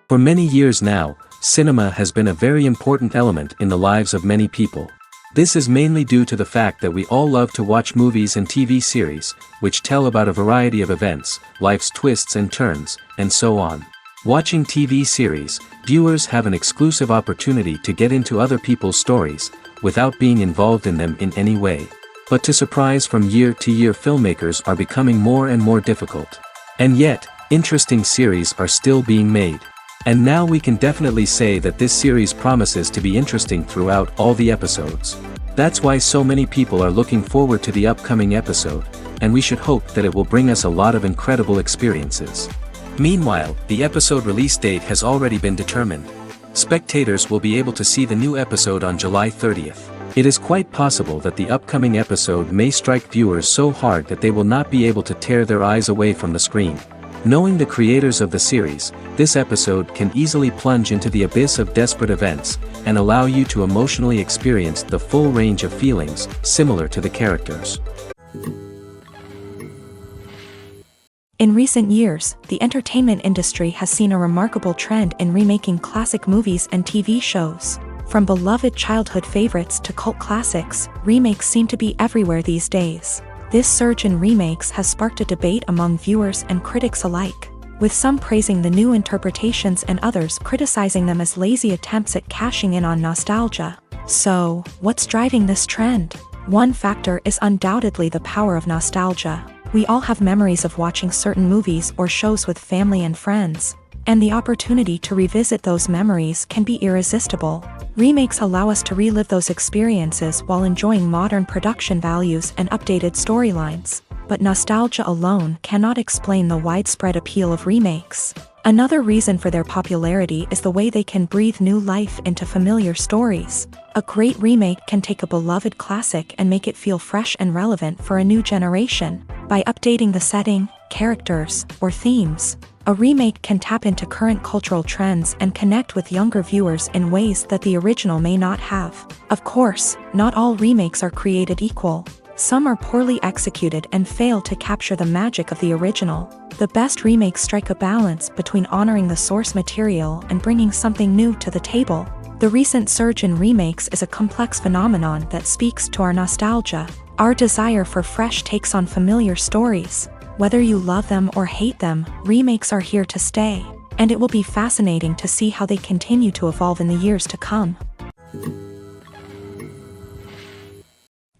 For many years now, cinema has been a very important element in the lives of many people. This is mainly due to the fact that we all love to watch movies and TV series, which tell about a variety of events, life's twists and turns, and so on. Watching TV series, viewers have an exclusive opportunity to get into other people's stories, without being involved in them in any way. But to surprise from year to year, filmmakers are becoming more and more difficult. And yet, interesting series are still being made. And now we can definitely say that this series promises to be interesting throughout all the episodes. That's why so many people are looking forward to the upcoming episode, and we should hope that it will bring us a lot of incredible experiences. Meanwhile, the episode release date has already been determined. Spectators will be able to see the new episode on July 30th. It is quite possible that the upcoming episode may strike viewers so hard that they will not be able to tear their eyes away from the screen. Knowing the creators of the series, this episode can easily plunge into the abyss of desperate events, and allow you to emotionally experience the full range of feelings, similar to the characters. In recent years, the entertainment industry has seen a remarkable trend in remaking classic movies and TV shows. From beloved childhood favorites to cult classics, remakes seem to be everywhere these days. This surge in remakes has sparked a debate among viewers and critics alike, with some praising the new interpretations and others criticizing them as lazy attempts at cashing in on nostalgia. So, what's driving this trend? One factor is undoubtedly the power of nostalgia. We all have memories of watching certain movies or shows with family and friends, and the opportunity to revisit those memories can be irresistible. Remakes allow us to relive those experiences while enjoying modern production values and updated storylines. But nostalgia alone cannot explain the widespread appeal of remakes. Another reason for their popularity is the way they can breathe new life into familiar stories. A great remake can take a beloved classic and make it feel fresh and relevant for a new generation. By updating the setting, characters, or themes, a remake can tap into current cultural trends and connect with younger viewers in ways that the original may not have. Of course, not all remakes are created equal. Some are poorly executed and fail to capture the magic of the original. The best remakes strike a balance between honoring the source material and bringing something new to the table. The recent surge in remakes is a complex phenomenon that speaks to our nostalgia, our desire for fresh takes on familiar stories. Whether you love them or hate them, remakes are here to stay, and it will be fascinating to see how they continue to evolve in the years to come.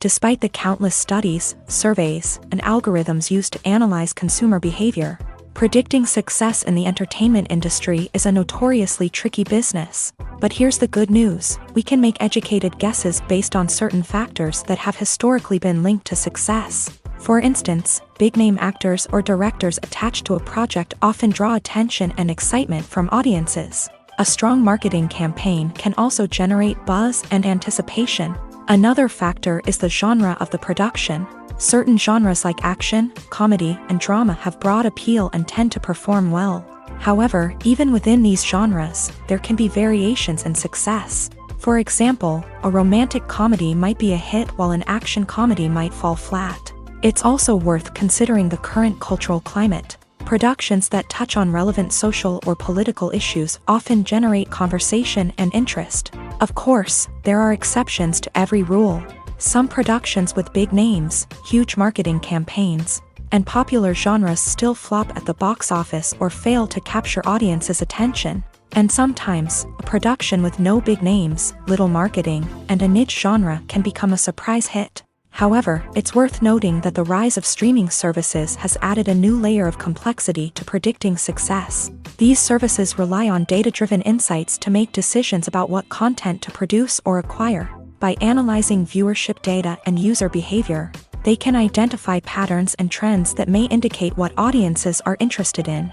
Despite the countless studies, surveys, and algorithms used to analyze consumer behavior, predicting success in the entertainment industry is a notoriously tricky business. But here's the good news: we can make educated guesses based on certain factors that have historically been linked to success. For instance, big-name actors or directors attached to a project often draw attention and excitement from audiences. A strong marketing campaign can also generate buzz and anticipation. Another factor is the genre of the production. Certain genres like action, comedy, and drama have broad appeal and tend to perform well. However, even within these genres, there can be variations in success. For example, a romantic comedy might be a hit while an action comedy might fall flat. It's also worth considering the current cultural climate. Productions that touch on relevant social or political issues often generate conversation and interest. Of course, there are exceptions to every rule. Some productions with big names, huge marketing campaigns, and popular genres still flop at the box office or fail to capture audiences' attention. And sometimes, a production with no big names, little marketing, and a niche genre can become a surprise hit. However, it's worth noting that the rise of streaming services has added a new layer of complexity to predicting success. These services rely on data-driven insights to make decisions about what content to produce or acquire. By analyzing viewership data and user behavior, they can identify patterns and trends that may indicate what audiences are interested in.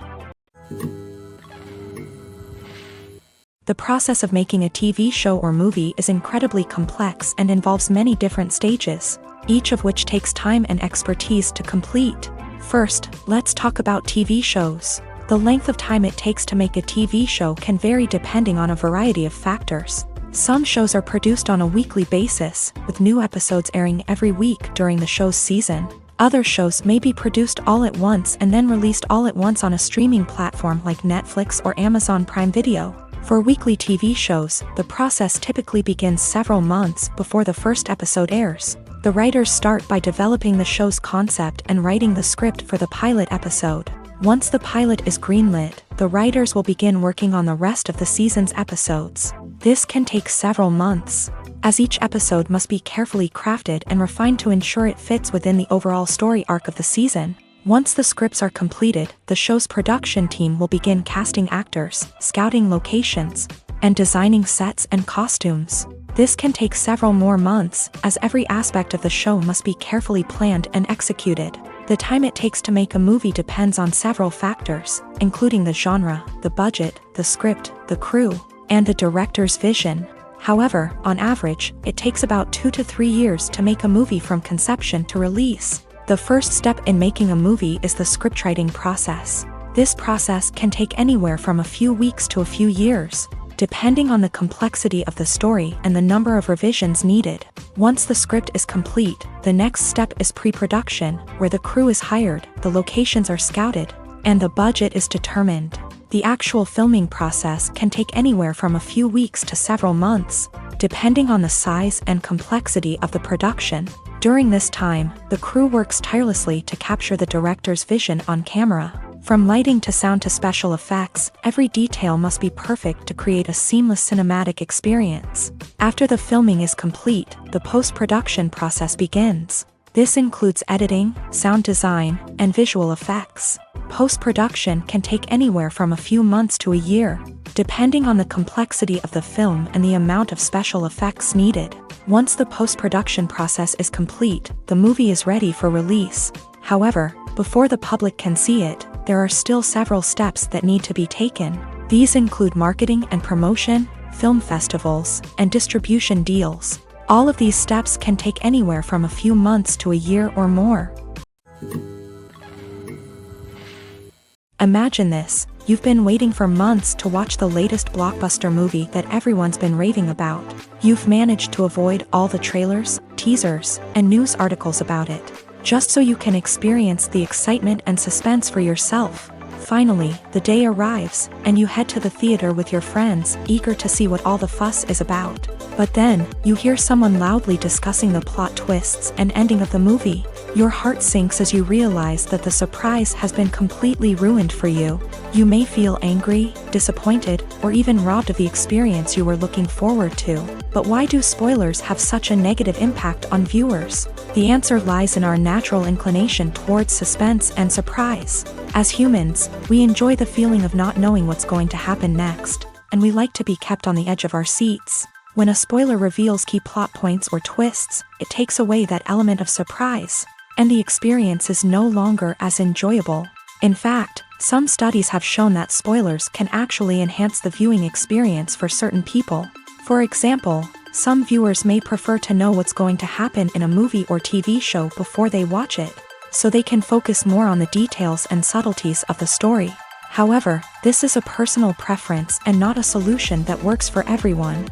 The process of making a TV show or movie is incredibly complex and involves many different stages, each of which takes time and expertise to complete. First, let's talk about TV shows. The length of time it takes to make a TV show can vary depending on a variety of factors. Some shows are produced on a weekly basis, with new episodes airing every week during the show's season. Other shows may be produced all at once and then released all at once on a streaming platform like Netflix or Amazon Prime Video. For weekly TV shows, the process typically begins several months before the first episode airs. The writers start by developing the show's concept and writing the script for the pilot episode. Once the pilot is greenlit, the writers will begin working on the rest of the season's episodes. This can take several months, as each episode must be carefully crafted and refined to ensure it fits within the overall story arc of the season. Once the scripts are completed, the show's production team will begin casting actors, scouting locations, and designing sets and costumes. This can take several more months, as every aspect of the show must be carefully planned and executed. The time it takes to make a movie depends on several factors, including the genre, the budget, the script, the crew, and the director's vision. However, on average, it takes about 2 to 3 years to make a movie from conception to release. The first step in making a movie is the scriptwriting process. This process can take anywhere from a few weeks to a few years, depending on the complexity of the story and the number of revisions needed. Once the script is complete, the next step is pre-production, where the crew is hired, the locations are scouted, and the budget is determined. The actual filming process can take anywhere from a few weeks to several months, depending on the size and complexity of the production. During this time, the crew works tirelessly to capture the director's vision on camera. From lighting to sound to special effects, every detail must be perfect to create a seamless cinematic experience. After the filming is complete, the post-production process begins. This includes editing, sound design, and visual effects. Post-production can take anywhere from a few months to a year, depending on the complexity of the film and the amount of special effects needed. Once the post-production process is complete, the movie is ready for release. However, before the public can see it, there are still several steps that need to be taken. These include marketing and promotion, film festivals, and distribution deals. All of these steps can take anywhere from a few months to a year or more. Imagine this: you've been waiting for months to watch the latest blockbuster movie that everyone's been raving about. You've managed to avoid all the trailers, teasers, and news articles about it, just so you can experience the excitement and suspense for yourself. Finally, the day arrives, and you head to the theater with your friends, eager to see what all the fuss is about. But then, you hear someone loudly discussing the plot twists and ending of the movie. Your heart sinks as you realize that the surprise has been completely ruined for you. You may feel angry, disappointed, or even robbed of the experience you were looking forward to. But why do spoilers have such a negative impact on viewers? The answer lies in our natural inclination towards suspense and surprise. As humans, we enjoy the feeling of not knowing what's going to happen next, and we like to be kept on the edge of our seats. When a spoiler reveals key plot points or twists, it takes away that element of surprise, and the experience is no longer as enjoyable. In fact, some studies have shown that spoilers can actually enhance the viewing experience for certain people. For example, some viewers may prefer to know what's going to happen in a movie or TV show before they watch it, so they can focus more on the details and subtleties of the story. However, this is a personal preference and not a solution that works for everyone.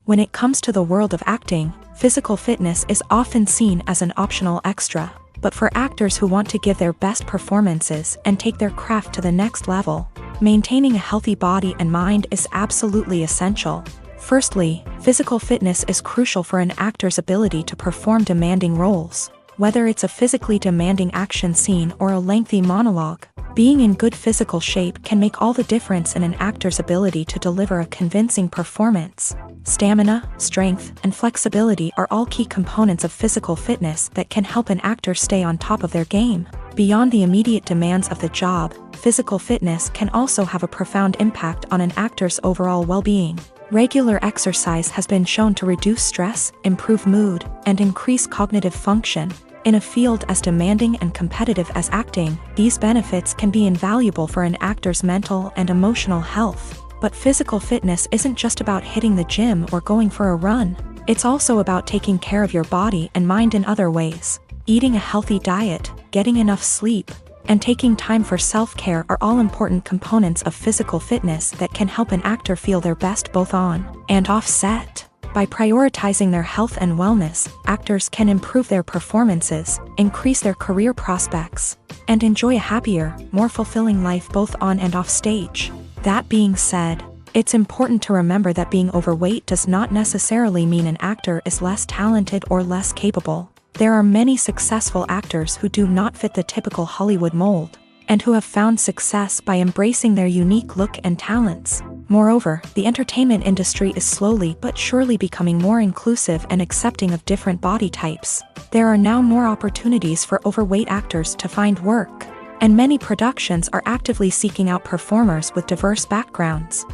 When it comes to the world of acting, physical fitness is often seen as an optional extra. But for actors who want to give their best performances and take their craft to the next level, maintaining a healthy body and mind is absolutely essential. Firstly, physical fitness is crucial for an actor's ability to perform demanding roles. Whether it's a physically demanding action scene or a lengthy monologue, being in good physical shape can make all the difference in an actor's ability to deliver a convincing performance. Stamina, strength, and flexibility are all key components of physical fitness that can help an actor stay on top of their game. Beyond the immediate demands of the job, physical fitness can also have a profound impact on an actor's overall well-being. Regular exercise has been shown to reduce stress, improve mood, and increase cognitive function. In a field as demanding and competitive as acting, these benefits can be invaluable for an actor's mental and emotional health. But physical fitness isn't just about hitting the gym or going for a run. It's also about taking care of your body and mind in other ways. Eating a healthy diet, getting enough sleep, and taking time for self-care are all important components of physical fitness that can help an actor feel their best both on and off set. By prioritizing their health and wellness, actors can improve their performances, increase their career prospects, and enjoy a happier, more fulfilling life both on and off stage. That being said, it's important to remember that being overweight does not necessarily mean an actor is less talented or less capable. There are many successful actors who do not fit the typical Hollywood mold, and who have found success by embracing their unique look and talents. Moreover, the entertainment industry is slowly but surely becoming more inclusive and accepting of different body types. There are now more opportunities for overweight actors to find work, and many productions are actively seeking out performers with diverse backgrounds.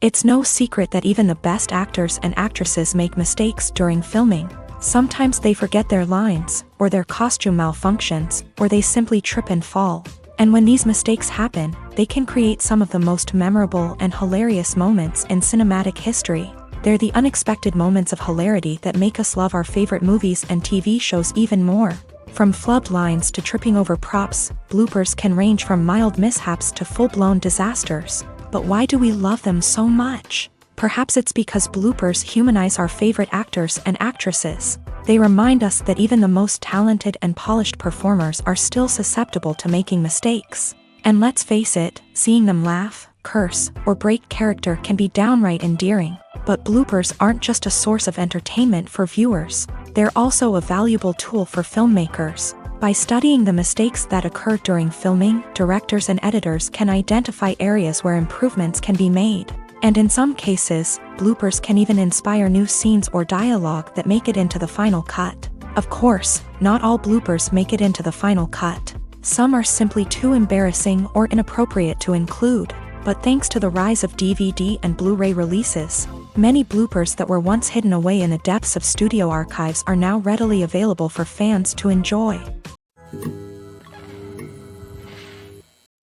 It's no secret that even the best actors and actresses make mistakes during filming. Sometimes they forget their lines, or their costume malfunctions, or they simply trip and fall. And when these mistakes happen, they can create some of the most memorable and hilarious moments in cinematic history. They're the unexpected moments of hilarity that make us love our favorite movies and TV shows even more. From flubbed lines to tripping over props, bloopers can range from mild mishaps to full-blown disasters. But why do we love them so much? Perhaps it's because bloopers humanize our favorite actors and actresses. They remind us that even the most talented and polished performers are still susceptible to making mistakes. And let's face it, seeing them laugh, curse, or break character can be downright endearing. But bloopers aren't just a source of entertainment for viewers. They're also a valuable tool for filmmakers. By studying the mistakes that occur during filming, directors and editors can identify areas where improvements can be made. And in some cases, bloopers can even inspire new scenes or dialogue that make it into the final cut. Of course, not all bloopers make it into the final cut. Some are simply too embarrassing or inappropriate to include. But thanks to the rise of DVD and Blu-ray releases, many bloopers that were once hidden away in the depths of studio archives are now readily available for fans to enjoy.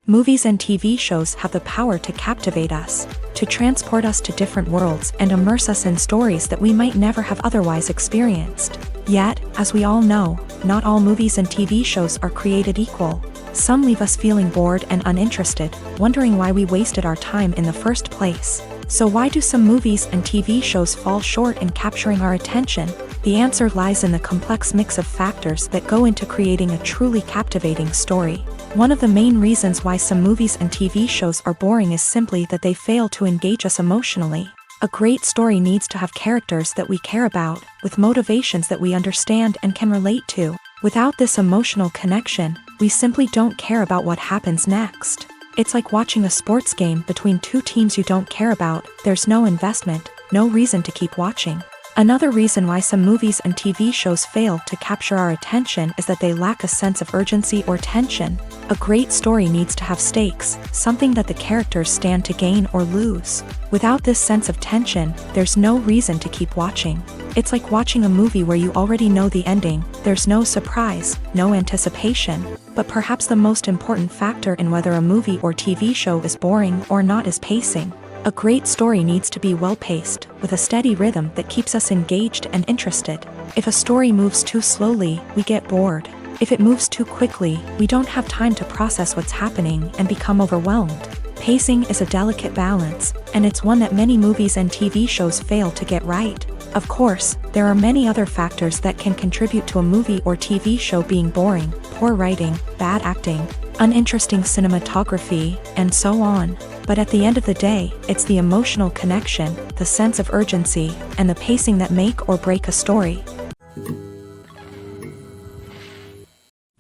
Movies and TV shows have the power to captivate us, to transport us to different worlds and immerse us in stories that we might never have otherwise experienced. Yet, as we all know, not all movies and TV shows are created equal. Some leave us feeling bored and uninterested, wondering why we wasted our time in the first place. So why do some movies and TV shows fall short in capturing our attention? The answer lies in the complex mix of factors that go into creating a truly captivating story. One of the main reasons why some movies and TV shows are boring is simply that they fail to engage us emotionally. A great story needs to have characters that we care about, with motivations that we understand and can relate to. Without this emotional connection, we simply don't care about what happens next. It's like watching a sports game between two teams you don't care about. There's no investment, no reason to keep watching. Another reason why some movies and TV shows fail to capture our attention is that they lack a sense of urgency or tension. A great story needs to have stakes, something that the characters stand to gain or lose. Without this sense of tension, there's no reason to keep watching. It's like watching a movie where you already know the ending. There's no surprise, no anticipation. But perhaps the most important factor in whether a movie or TV show is boring or not is pacing. A great story needs to be well-paced, with a steady rhythm that keeps us engaged and interested. If a story moves too slowly, we get bored. If it moves too quickly, we don't have time to process what's happening and become overwhelmed. Pacing is a delicate balance, and it's one that many movies and TV shows fail to get right. Of course, there are many other factors that can contribute to a movie or TV show being boring: poor writing, bad acting, uninteresting cinematography, and so on. But at the end of the day, it's the emotional connection, the sense of urgency, and the pacing that make or break a story.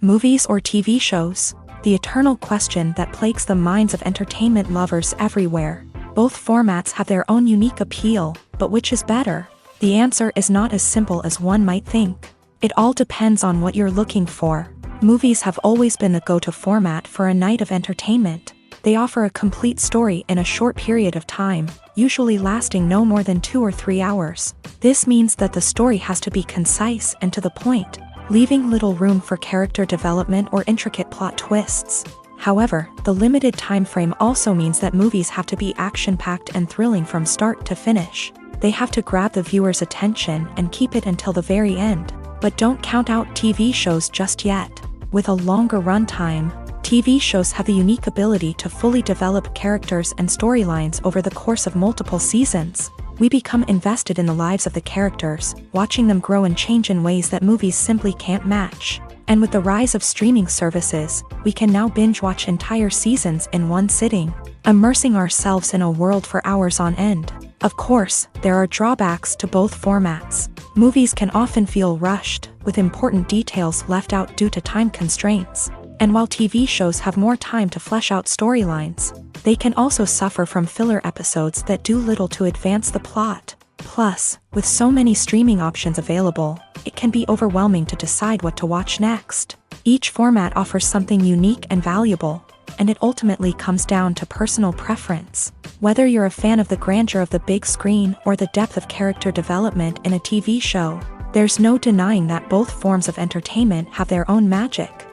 Movies or TV shows? The eternal question that plagues the minds of entertainment lovers everywhere. Both formats have their own unique appeal, but which is better? The answer is not as simple as one might think. It all depends on what you're looking for. Movies have always been the go-to format for a night of entertainment. They offer a complete story in a short period of time, usually lasting no more than 2 or 3 hours. This means that the story has to be concise and to the point, leaving little room for character development or intricate plot twists. However, the limited time frame also means that movies have to be action-packed and thrilling from start to finish. They have to grab the viewer's attention and keep it until the very end. But don't count out TV shows just yet. With a longer runtime, TV shows have the unique ability to fully develop characters and storylines over the course of multiple seasons. We become invested in the lives of the characters, watching them grow and change in ways that movies simply can't match. And with the rise of streaming services, we can now binge-watch entire seasons in one sitting, immersing ourselves in a world for hours on end. Of course, there are drawbacks to both formats. Movies can often feel rushed, with important details left out due to time constraints. And while TV shows have more time to flesh out storylines, they can also suffer from filler episodes that do little to advance the plot. Plus, with so many streaming options available, it can be overwhelming to decide what to watch next. Each format offers something unique and valuable, and it ultimately comes down to personal preference. Whether you're a fan of the grandeur of the big screen or the depth of character development in a TV show, there's no denying that both forms of entertainment have their own magic.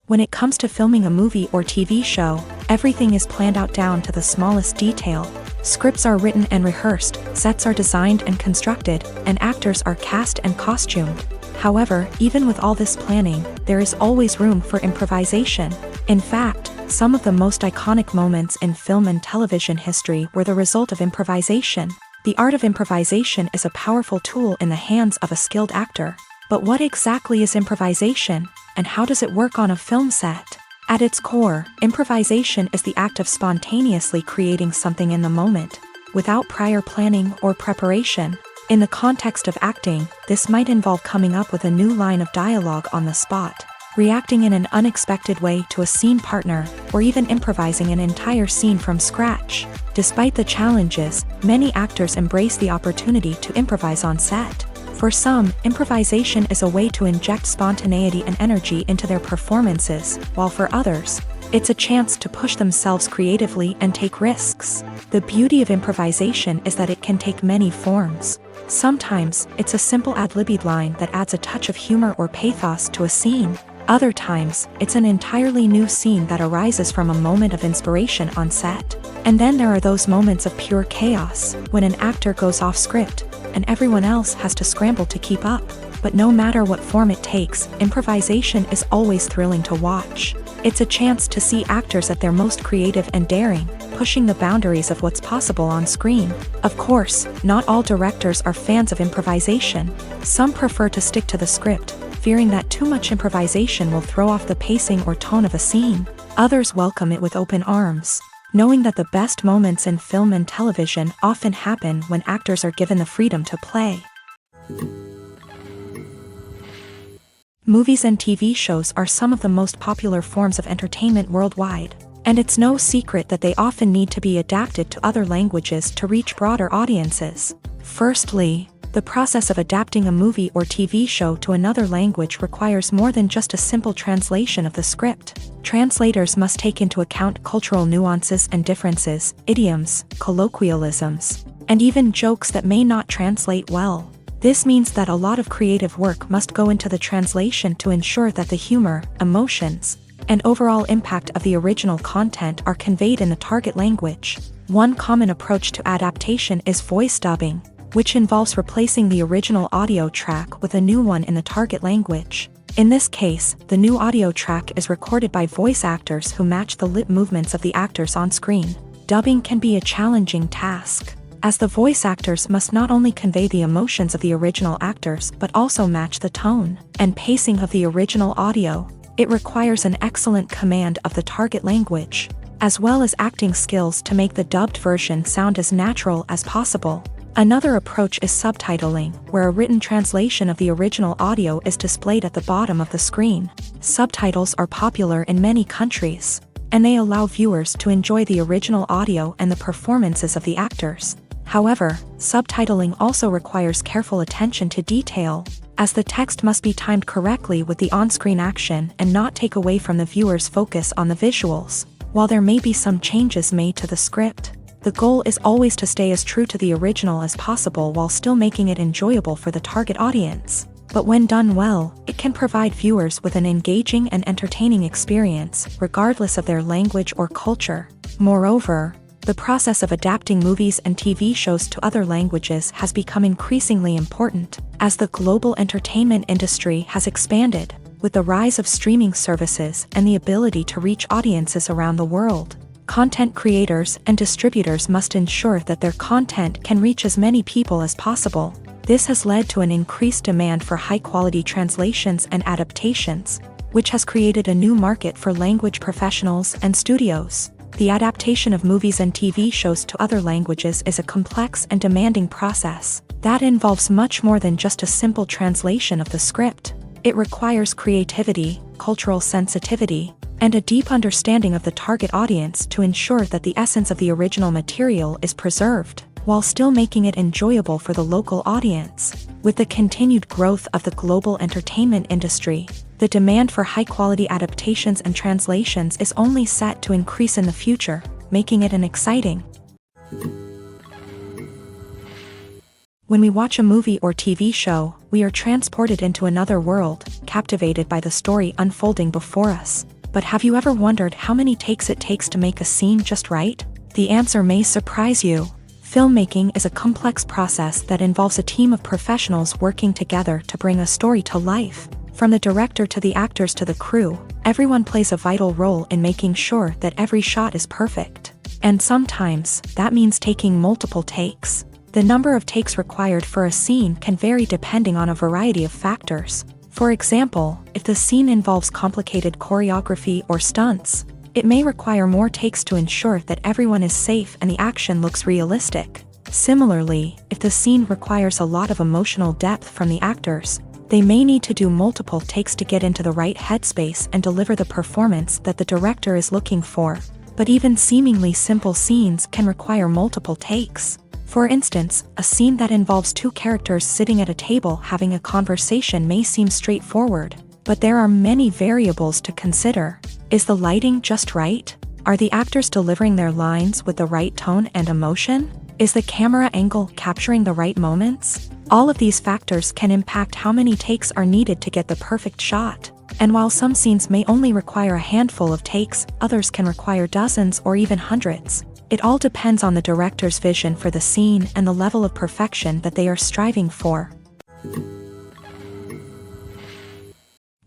When it comes to filming a movie or TV show, everything is planned out down to the smallest detail. Scripts are written and rehearsed, sets are designed and constructed, and actors are cast and costumed. However, even with all this planning, there is always room for improvisation. In fact, some of the most iconic moments in film and television history were the result of improvisation. The art of improvisation is a powerful tool in the hands of a skilled actor. But what exactly is improvisation, and how does it work on a film set? At its core, improvisation is the act of spontaneously creating something in the moment, without prior planning or preparation. In the context of acting, this might involve coming up with a new line of dialogue on the spot, reacting in an unexpected way to a scene partner, or even improvising an entire scene from scratch. Despite the challenges, many actors embrace the opportunity to improvise on set. For some, improvisation is a way to inject spontaneity and energy into their performances, while for others, it's a chance to push themselves creatively and take risks. The beauty of improvisation is that it can take many forms. Sometimes, it's a simple ad-libbed line that adds a touch of humor or pathos to a scene. Other times, it's an entirely new scene that arises from a moment of inspiration on set. And then there are those moments of pure chaos, when an actor goes off script, and everyone else has to scramble to keep up. But no matter what form it takes, improvisation is always thrilling to watch. It's a chance to see actors at their most creative and daring, pushing the boundaries of what's possible on screen. Of course, not all directors are fans of improvisation. Some prefer to stick to the script, fearing that too much improvisation will throw off the pacing or tone of a scene. Others welcome it with open arms, knowing that the best moments in film and television often happen when actors are given the freedom to play. Movies and TV shows are some of the most popular forms of entertainment worldwide, and it's no secret that they often need to be adapted to other languages to reach broader audiences. Firstly, the process of adapting a movie or TV show to another language requires more than just a simple translation of the script. Translators must take into account cultural nuances and differences, idioms, colloquialisms, and even jokes that may not translate well. This means that a lot of creative work must go into the translation to ensure that the humor, emotions, and overall impact of the original content are conveyed in the target language. One common approach to adaptation is voice dubbing, which involves replacing the original audio track with a new one in the target language. In this case, the new audio track is recorded by voice actors who match the lip movements of the actors on screen. Dubbing can be a challenging task, as the voice actors must not only convey the emotions of the original actors but also match the tone and pacing of the original audio. It requires an excellent command of the target language, as well as acting skills to make the dubbed version sound as natural as possible. Another approach is subtitling, where a written translation of the original audio is displayed at the bottom of the screen. Subtitles are popular in many countries, and they allow viewers to enjoy the original audio and the performances of the actors. However, subtitling also requires careful attention to detail, as the text must be timed correctly with the on-screen action and not take away from the viewer's focus on the visuals. While there may be some changes made to the script, the goal is always to stay as true to the original as possible while still making it enjoyable for the target audience. But when done well, it can provide viewers with an engaging and entertaining experience, regardless of their language or culture. Moreover, the process of adapting movies and TV shows to other languages has become increasingly important, as the global entertainment industry has expanded. With the rise of streaming services and the ability to reach audiences around the world, content creators and distributors must ensure that their content can reach as many people as possible. This has led to an increased demand for high-quality translations and adaptations, which has created a new market for language professionals and studios. The adaptation of movies and TV shows to other languages is a complex and demanding process that involves much more than just a simple translation of the script. It requires creativity, cultural sensitivity, and a deep understanding of the target audience to ensure that the essence of the original material is preserved, while still making it enjoyable for the local audience. With the continued growth of the global entertainment industry, the demand for high-quality adaptations and translations is only set to increase in the future, making it an exciting. When we watch a movie or TV show, we are transported into another world, captivated by the story unfolding before us. But have you ever wondered how many takes it takes to make a scene just right? The answer may surprise you. Filmmaking is a complex process that involves a team of professionals working together to bring a story to life. From the director to the actors to the crew, everyone plays a vital role in making sure that every shot is perfect. And sometimes, that means taking multiple takes. The number of takes required for a scene can vary depending on a variety of factors. For example, if the scene involves complicated choreography or stunts, it may require more takes to ensure that everyone is safe and the action looks realistic. Similarly, if the scene requires a lot of emotional depth from the actors, they may need to do multiple takes to get into the right headspace and deliver the performance that the director is looking for. But even seemingly simple scenes can require multiple takes. For instance, a scene that involves two characters sitting at a table having a conversation may seem straightforward, but there are many variables to consider. Is the lighting just right? Are the actors delivering their lines with the right tone and emotion? Is the camera angle capturing the right moments? All of these factors can impact how many takes are needed to get the perfect shot. And while some scenes may only require a handful of takes, others can require dozens or even hundreds. It all depends on the director's vision for the scene and the level of perfection that they are striving for.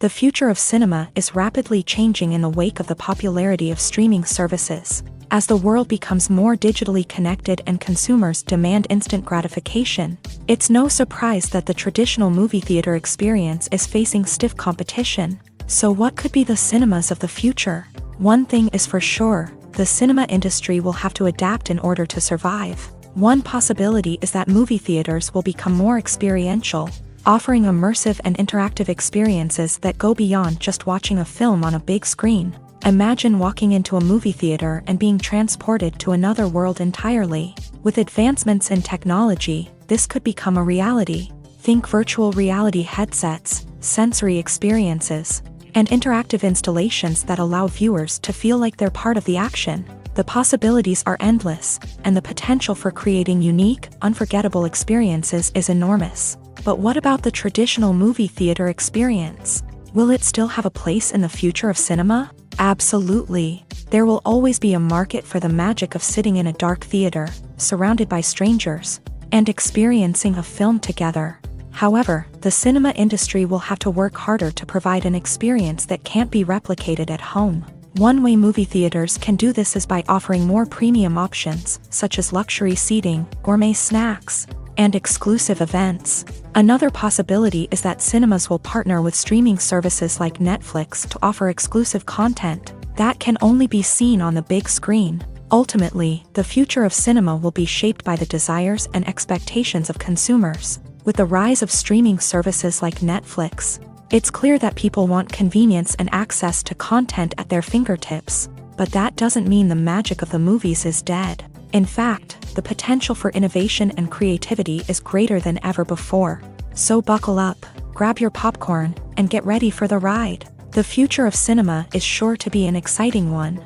The future of cinema is rapidly changing in the wake of the popularity of streaming services. As the world becomes more digitally connected and consumers demand instant gratification, it's no surprise that the traditional movie theater experience is facing stiff competition. So what could be the cinemas of the future? One thing is for sure, the cinema industry will have to adapt in order to survive. One possibility is that movie theaters will become more experiential, offering immersive and interactive experiences that go beyond just watching a film on a big screen. Imagine walking into a movie theater and being transported to another world entirely. With advancements in technology, this could become a reality. Think virtual reality headsets, sensory experiences, and interactive installations that allow viewers to feel like they're part of the action. The possibilities are endless, and the potential for creating unique, unforgettable experiences is enormous. But what about the traditional movie theater experience? Will it still have a place in the future of cinema? Absolutely. There will always be a market for the magic of sitting in a dark theater, surrounded by strangers, and experiencing a film together. However, the cinema industry will have to work harder to provide an experience that can't be replicated at home. One way movie theaters can do this is by offering more premium options, such as luxury seating, gourmet snacks, and exclusive events. Another possibility is that cinemas will partner with streaming services like Netflix to offer exclusive content that can only be seen on the big screen. Ultimately, the future of cinema will be shaped by the desires and expectations of consumers. With the rise of streaming services like Netflix, it's clear that people want convenience and access to content at their fingertips. But that doesn't mean the magic of the movies is dead. In fact, the potential for innovation and creativity is greater than ever before. So buckle up, grab your popcorn, and get ready for the ride. The future of cinema is sure to be an exciting one.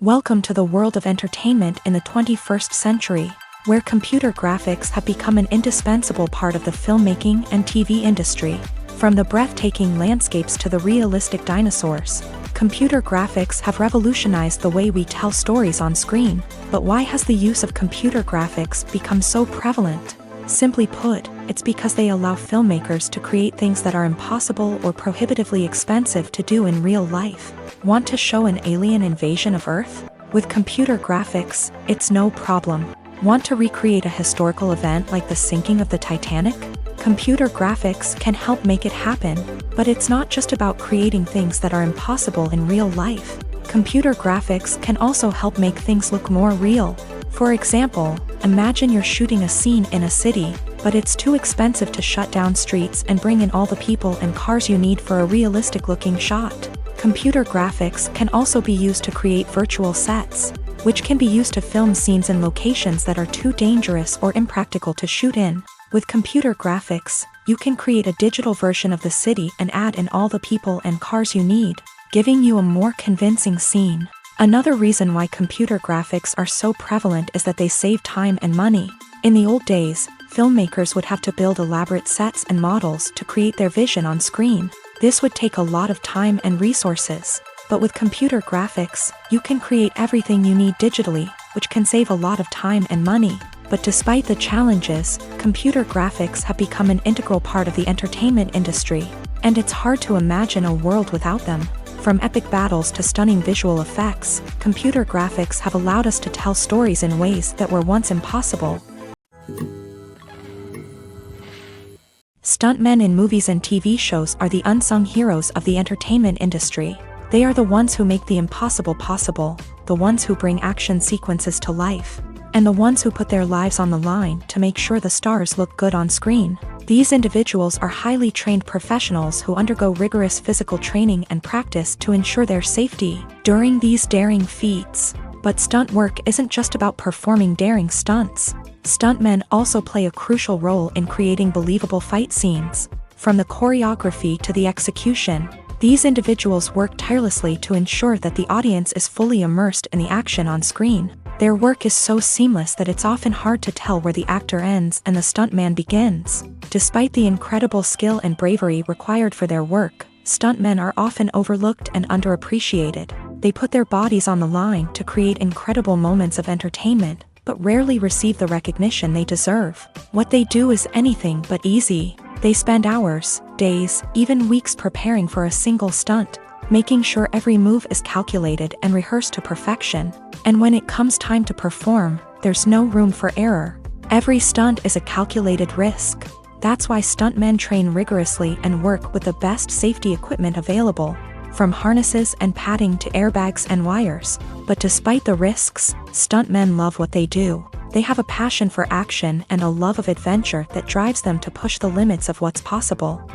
Welcome to the world of entertainment in the 21st century, where computer graphics have become an indispensable part of the filmmaking and TV industry. From the breathtaking landscapes to the realistic dinosaurs, computer graphics have revolutionized the way we tell stories on screen. But why has the use of computer graphics become so prevalent? Simply put, it's because they allow filmmakers to create things that are impossible or prohibitively expensive to do in real life. Want to show an alien invasion of Earth? With computer graphics, it's no problem. Want to recreate a historical event like the sinking of the Titanic? Computer graphics can help make it happen, but it's not just about creating things that are impossible in real life. Computer graphics can also help make things look more real. For example, imagine you're shooting a scene in a city, but it's too expensive to shut down streets and bring in all the people and cars you need for a realistic-looking shot. Computer graphics can also be used to create virtual sets, which can be used to film scenes in locations that are too dangerous or impractical to shoot in. With computer graphics, you can create a digital version of the city and add in all the people and cars you need, giving you a more convincing scene. Another reason why computer graphics are so prevalent is that they save time and money. In the old days, filmmakers would have to build elaborate sets and models to create their vision on screen. This would take a lot of time and resources. But with computer graphics, you can create everything you need digitally, which can save a lot of time and money. But despite the challenges, computer graphics have become an integral part of the entertainment industry, and it's hard to imagine a world without them. From epic battles to stunning visual effects, computer graphics have allowed us to tell stories in ways that were once impossible. Stuntmen in movies and TV shows are the unsung heroes of the entertainment industry. They are the ones who make the impossible possible, the ones who bring action sequences to life, and the ones who put their lives on the line to make sure the stars look good on screen. These individuals are highly trained professionals who undergo rigorous physical training and practice to ensure their safety during these daring feats. But stunt work isn't just about performing daring stunts. Stuntmen also play a crucial role in creating believable fight scenes. From the choreography to the execution, these individuals work tirelessly to ensure that the audience is fully immersed in the action on screen. Their work is so seamless that it's often hard to tell where the actor ends and the stuntman begins. Despite the incredible skill and bravery required for their work, stuntmen are often overlooked and underappreciated. They put their bodies on the line to create incredible moments of entertainment, but rarely receive the recognition they deserve. What they do is anything but easy. They spend hours, days, even weeks preparing for a single stunt, making sure every move is calculated and rehearsed to perfection. And when it comes time to perform, there's no room for error. Every stunt is a calculated risk. That's why stuntmen train rigorously and work with the best safety equipment available, from harnesses and padding to airbags and wires. But despite the risks, stuntmen love what they do. They have a passion for action and a love of adventure that drives them to push the limits of what's possible.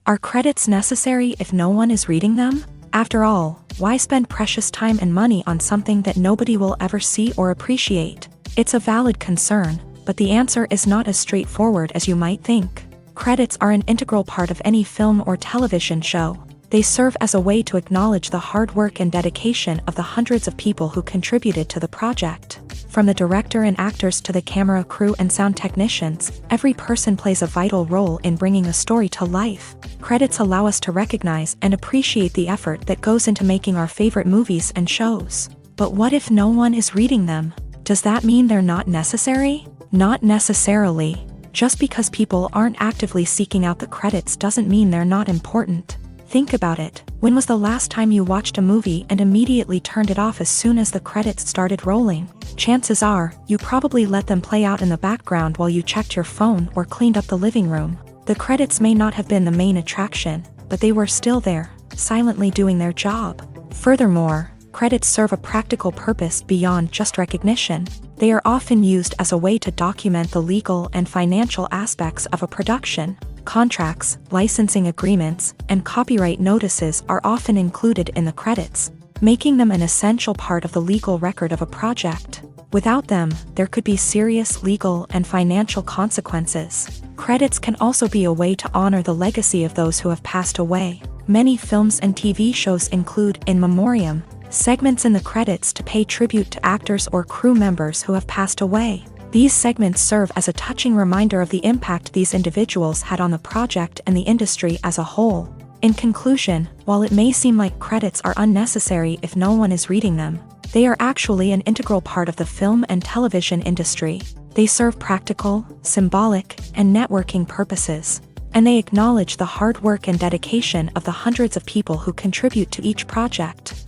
Are credits necessary if no one is reading them? After all, why spend precious time and money on something that nobody will ever see or appreciate? It's a valid concern, but the answer is not as straightforward as you might think. Credits are an integral part of any film or television show. They serve as a way to acknowledge the hard work and dedication of the hundreds of people who contributed to the project. From the director and actors to the camera crew and sound technicians, every person plays a vital role in bringing a story to life. Credits allow us to recognize and appreciate the effort that goes into making our favorite movies and shows. But what if no one is reading them? Does that mean they're not necessary? Not necessarily. Just because people aren't actively seeking out the credits doesn't mean they're not important. Think about it. When was the last time you watched a movie and immediately turned it off as soon as the credits started rolling? Chances are, you probably let them play out in the background while you checked your phone or cleaned up the living room. The credits may not have been the main attraction, but they were still there, silently doing their job. Furthermore, credits serve a practical purpose beyond just recognition. They are often used as a way to document the legal and financial aspects of a production. Contracts, licensing agreements, and copyright notices are often included in the credits, making them an essential part of the legal record of a project. Without them, there could be serious legal and financial consequences. Credits can also be a way to honor the legacy of those who have passed away. Many films and TV shows include in memoriam segments in the credits to pay tribute to actors or crew members who have passed away. These segments serve as a touching reminder of the impact these individuals had on the project and the industry as a whole. In conclusion, while it may seem like credits are unnecessary if no one is reading them, They are actually an integral part of the film and television industry. They serve practical, symbolic, and networking purposes. And they acknowledge the hard work and dedication of the hundreds of people who contribute to each project.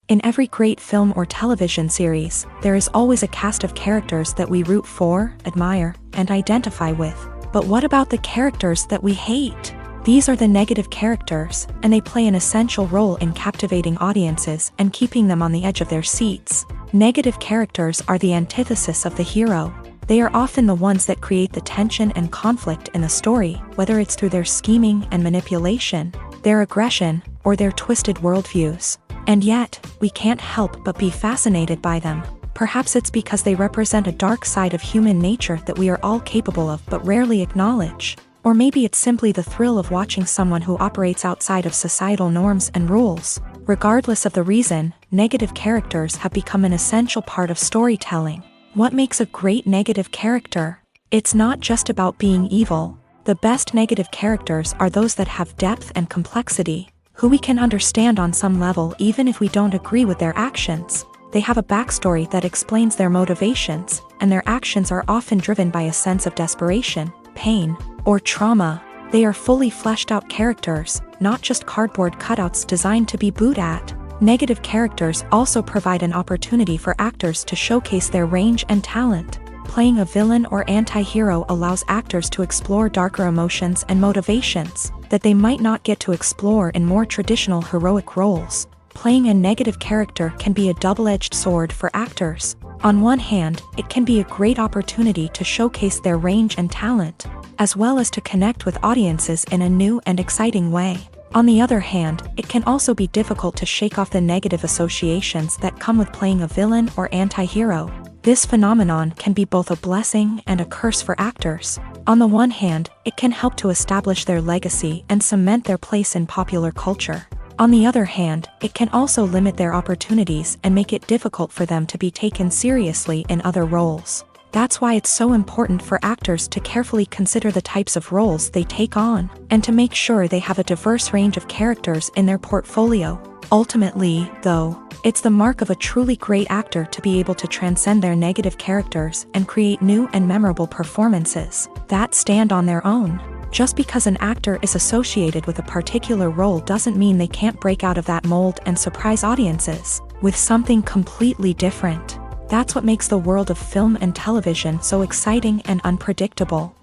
In every great film or television series, there is always a cast of characters that we root for, admire, and identify with. But what about the characters that we hate? These are the negative characters, and they play an essential role in captivating audiences and keeping them on the edge of their seats. Negative characters are the antithesis of the hero. They are often the ones that create the tension and conflict in the story, whether it's through their scheming and manipulation, their aggression, or their twisted worldviews. And yet, we can't help but be fascinated by them. Perhaps it's because they represent a dark side of human nature that we are all capable of but rarely acknowledge. Or maybe it's simply the thrill of watching someone who operates outside of societal norms and rules. Regardless of the reason, negative characters have become an essential part of storytelling. What makes a great negative character? It's not just about being evil. The best negative characters are those that have depth and complexity, who we can understand on some level even if we don't agree with their actions. They have a backstory that explains their motivations, and their actions are often driven by a sense of desperation, pain, or trauma. They are fully fleshed out characters, not just cardboard cutouts designed to be booed at. Negative characters also provide an opportunity for actors to showcase their range and talent. Playing a villain or anti-hero allows actors to explore darker emotions and motivations that they might not get to explore in more traditional heroic roles. Playing a negative character can be a double-edged sword for actors. On one hand, it can be a great opportunity to showcase their range and talent, as well as to connect with audiences in a new and exciting way. On the other hand, it can also be difficult to shake off the negative associations that come with playing a villain or anti-hero. This phenomenon can be both a blessing and a curse for actors. On the one hand, it can help to establish their legacy and cement their place in popular culture. On the other hand, it can also limit their opportunities and make it difficult for them to be taken seriously in other roles. That's why it's so important for actors to carefully consider the types of roles they take on, and to make sure they have a diverse range of characters in their portfolio. Ultimately, though, it's the mark of a truly great actor to be able to transcend their negative characters and create new and memorable performances that stand on their own. Just because an actor is associated with a particular role doesn't mean they can't break out of that mold and surprise audiences with something completely different. That's what makes the world of film and television so exciting and unpredictable.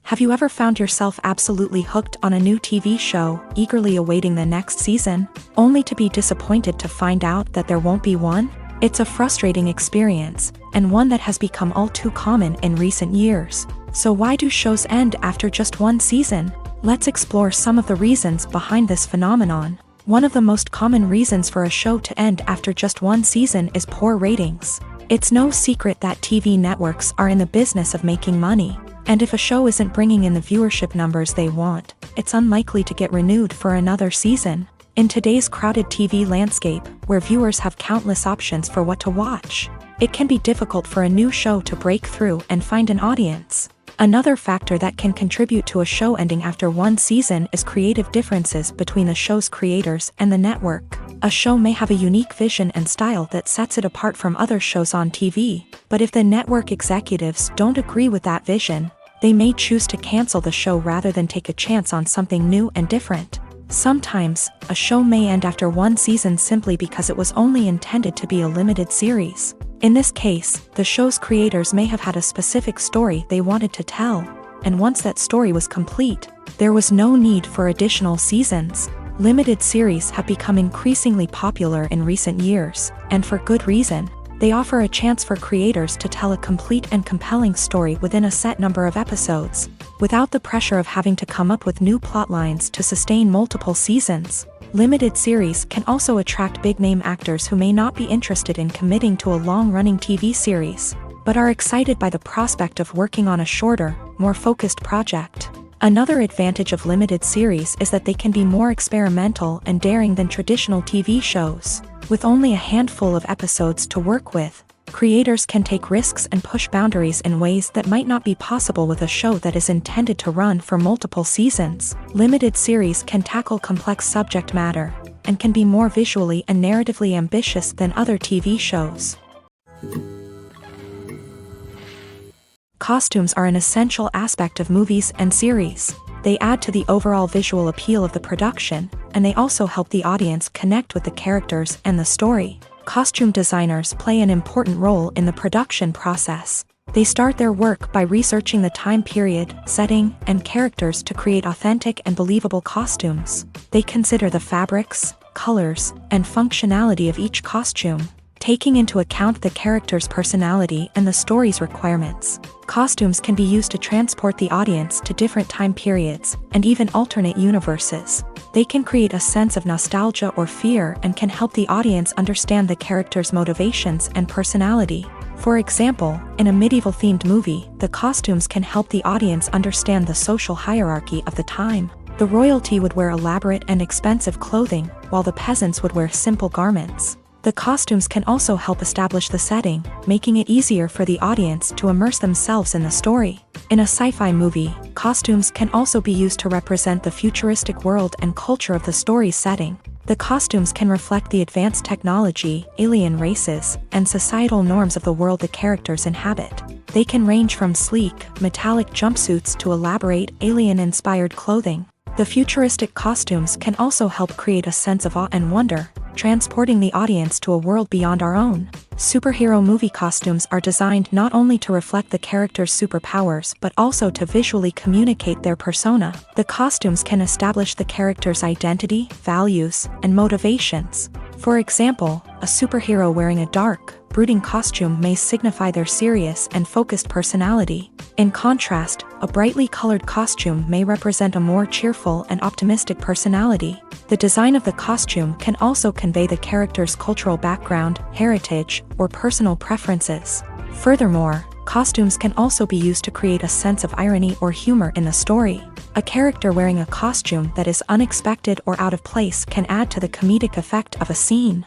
Have you ever found yourself absolutely hooked on a new TV show, eagerly awaiting the next season, only to be disappointed to find out that there won't be one? It's a frustrating experience, and one that has become all too common in recent years. So why do shows end after just one season? Let's explore some of the reasons behind this phenomenon. One of the most common reasons for a show to end after just one season is poor ratings. It's no secret that TV networks are in the business of making money. And if a show isn't bringing in the viewership numbers they want, it's unlikely to get renewed for another season. In today's crowded TV landscape, where viewers have countless options for what to watch, it can be difficult for a new show to break through and find an audience. Another factor that can contribute to a show ending after one season is creative differences between the show's creators and the network. A show may have a unique vision and style that sets it apart from other shows on TV, but if the network executives don't agree with that vision, they may choose to cancel the show rather than take a chance on something new and different. Sometimes, a show may end after one season simply because it was only intended to be a limited series. In this case, the show's creators may have had a specific story they wanted to tell, and once that story was complete, there was no need for additional seasons. Limited series have become increasingly popular in recent years, and for good reason. They offer a chance for creators to tell a complete and compelling story within a set number of episodes, without the pressure of having to come up with new plotlines to sustain multiple seasons. Limited series can also attract big-name actors who may not be interested in committing to a long-running TV series, but are excited by the prospect of working on a shorter, more focused project. Another advantage of limited series is that they can be more experimental and daring than traditional TV shows. With only a handful of episodes to work with, Creators can take risks and push boundaries in ways that might not be possible with a show that is intended to run for multiple seasons. Limited series can tackle complex subject matter and can be more visually and narratively ambitious than other TV shows. Costumes are an essential aspect of movies and series. They add to the overall visual appeal of the production, and they also help the audience connect with the characters and the story. Costume designers play an important role in the production process. They start their work by researching the time period, setting, and characters to create authentic and believable costumes. They consider the fabrics, colors, and functionality of each costume, taking into account the character's personality and the story's requirements. Costumes can be used to transport the audience to different time periods and even alternate universes. They can create a sense of nostalgia or fear and can help the audience understand the character's motivations and personality. For example, in a medieval-themed movie, the costumes can help the audience understand the social hierarchy of the time. The royalty would wear elaborate and expensive clothing, while the peasants would wear simple garments. The costumes can also help establish the setting, making it easier for the audience to immerse themselves in the story. In a sci-fi movie, costumes can also be used to represent the futuristic world and culture of the story's setting. The costumes can reflect the advanced technology, alien races, and societal norms of the world the characters inhabit. They can range from sleek, metallic jumpsuits to elaborate, alien-inspired clothing. The futuristic costumes can also help create a sense of awe and wonder, transporting the audience to a world beyond our own. Superhero movie costumes are designed not only to reflect the character's superpowers but also to visually communicate their persona. The costumes can establish the character's identity, values, and motivations. For example, a superhero wearing a dark, brooding costume may signify their serious and focused personality. In contrast, a brightly colored costume may represent a more cheerful and optimistic personality. The design of the costume can also convey the character's cultural background, heritage, or personal preferences. Furthermore, costumes can also be used to create a sense of irony or humor in the story. A character wearing a costume that is unexpected or out of place can add to the comedic effect of a scene.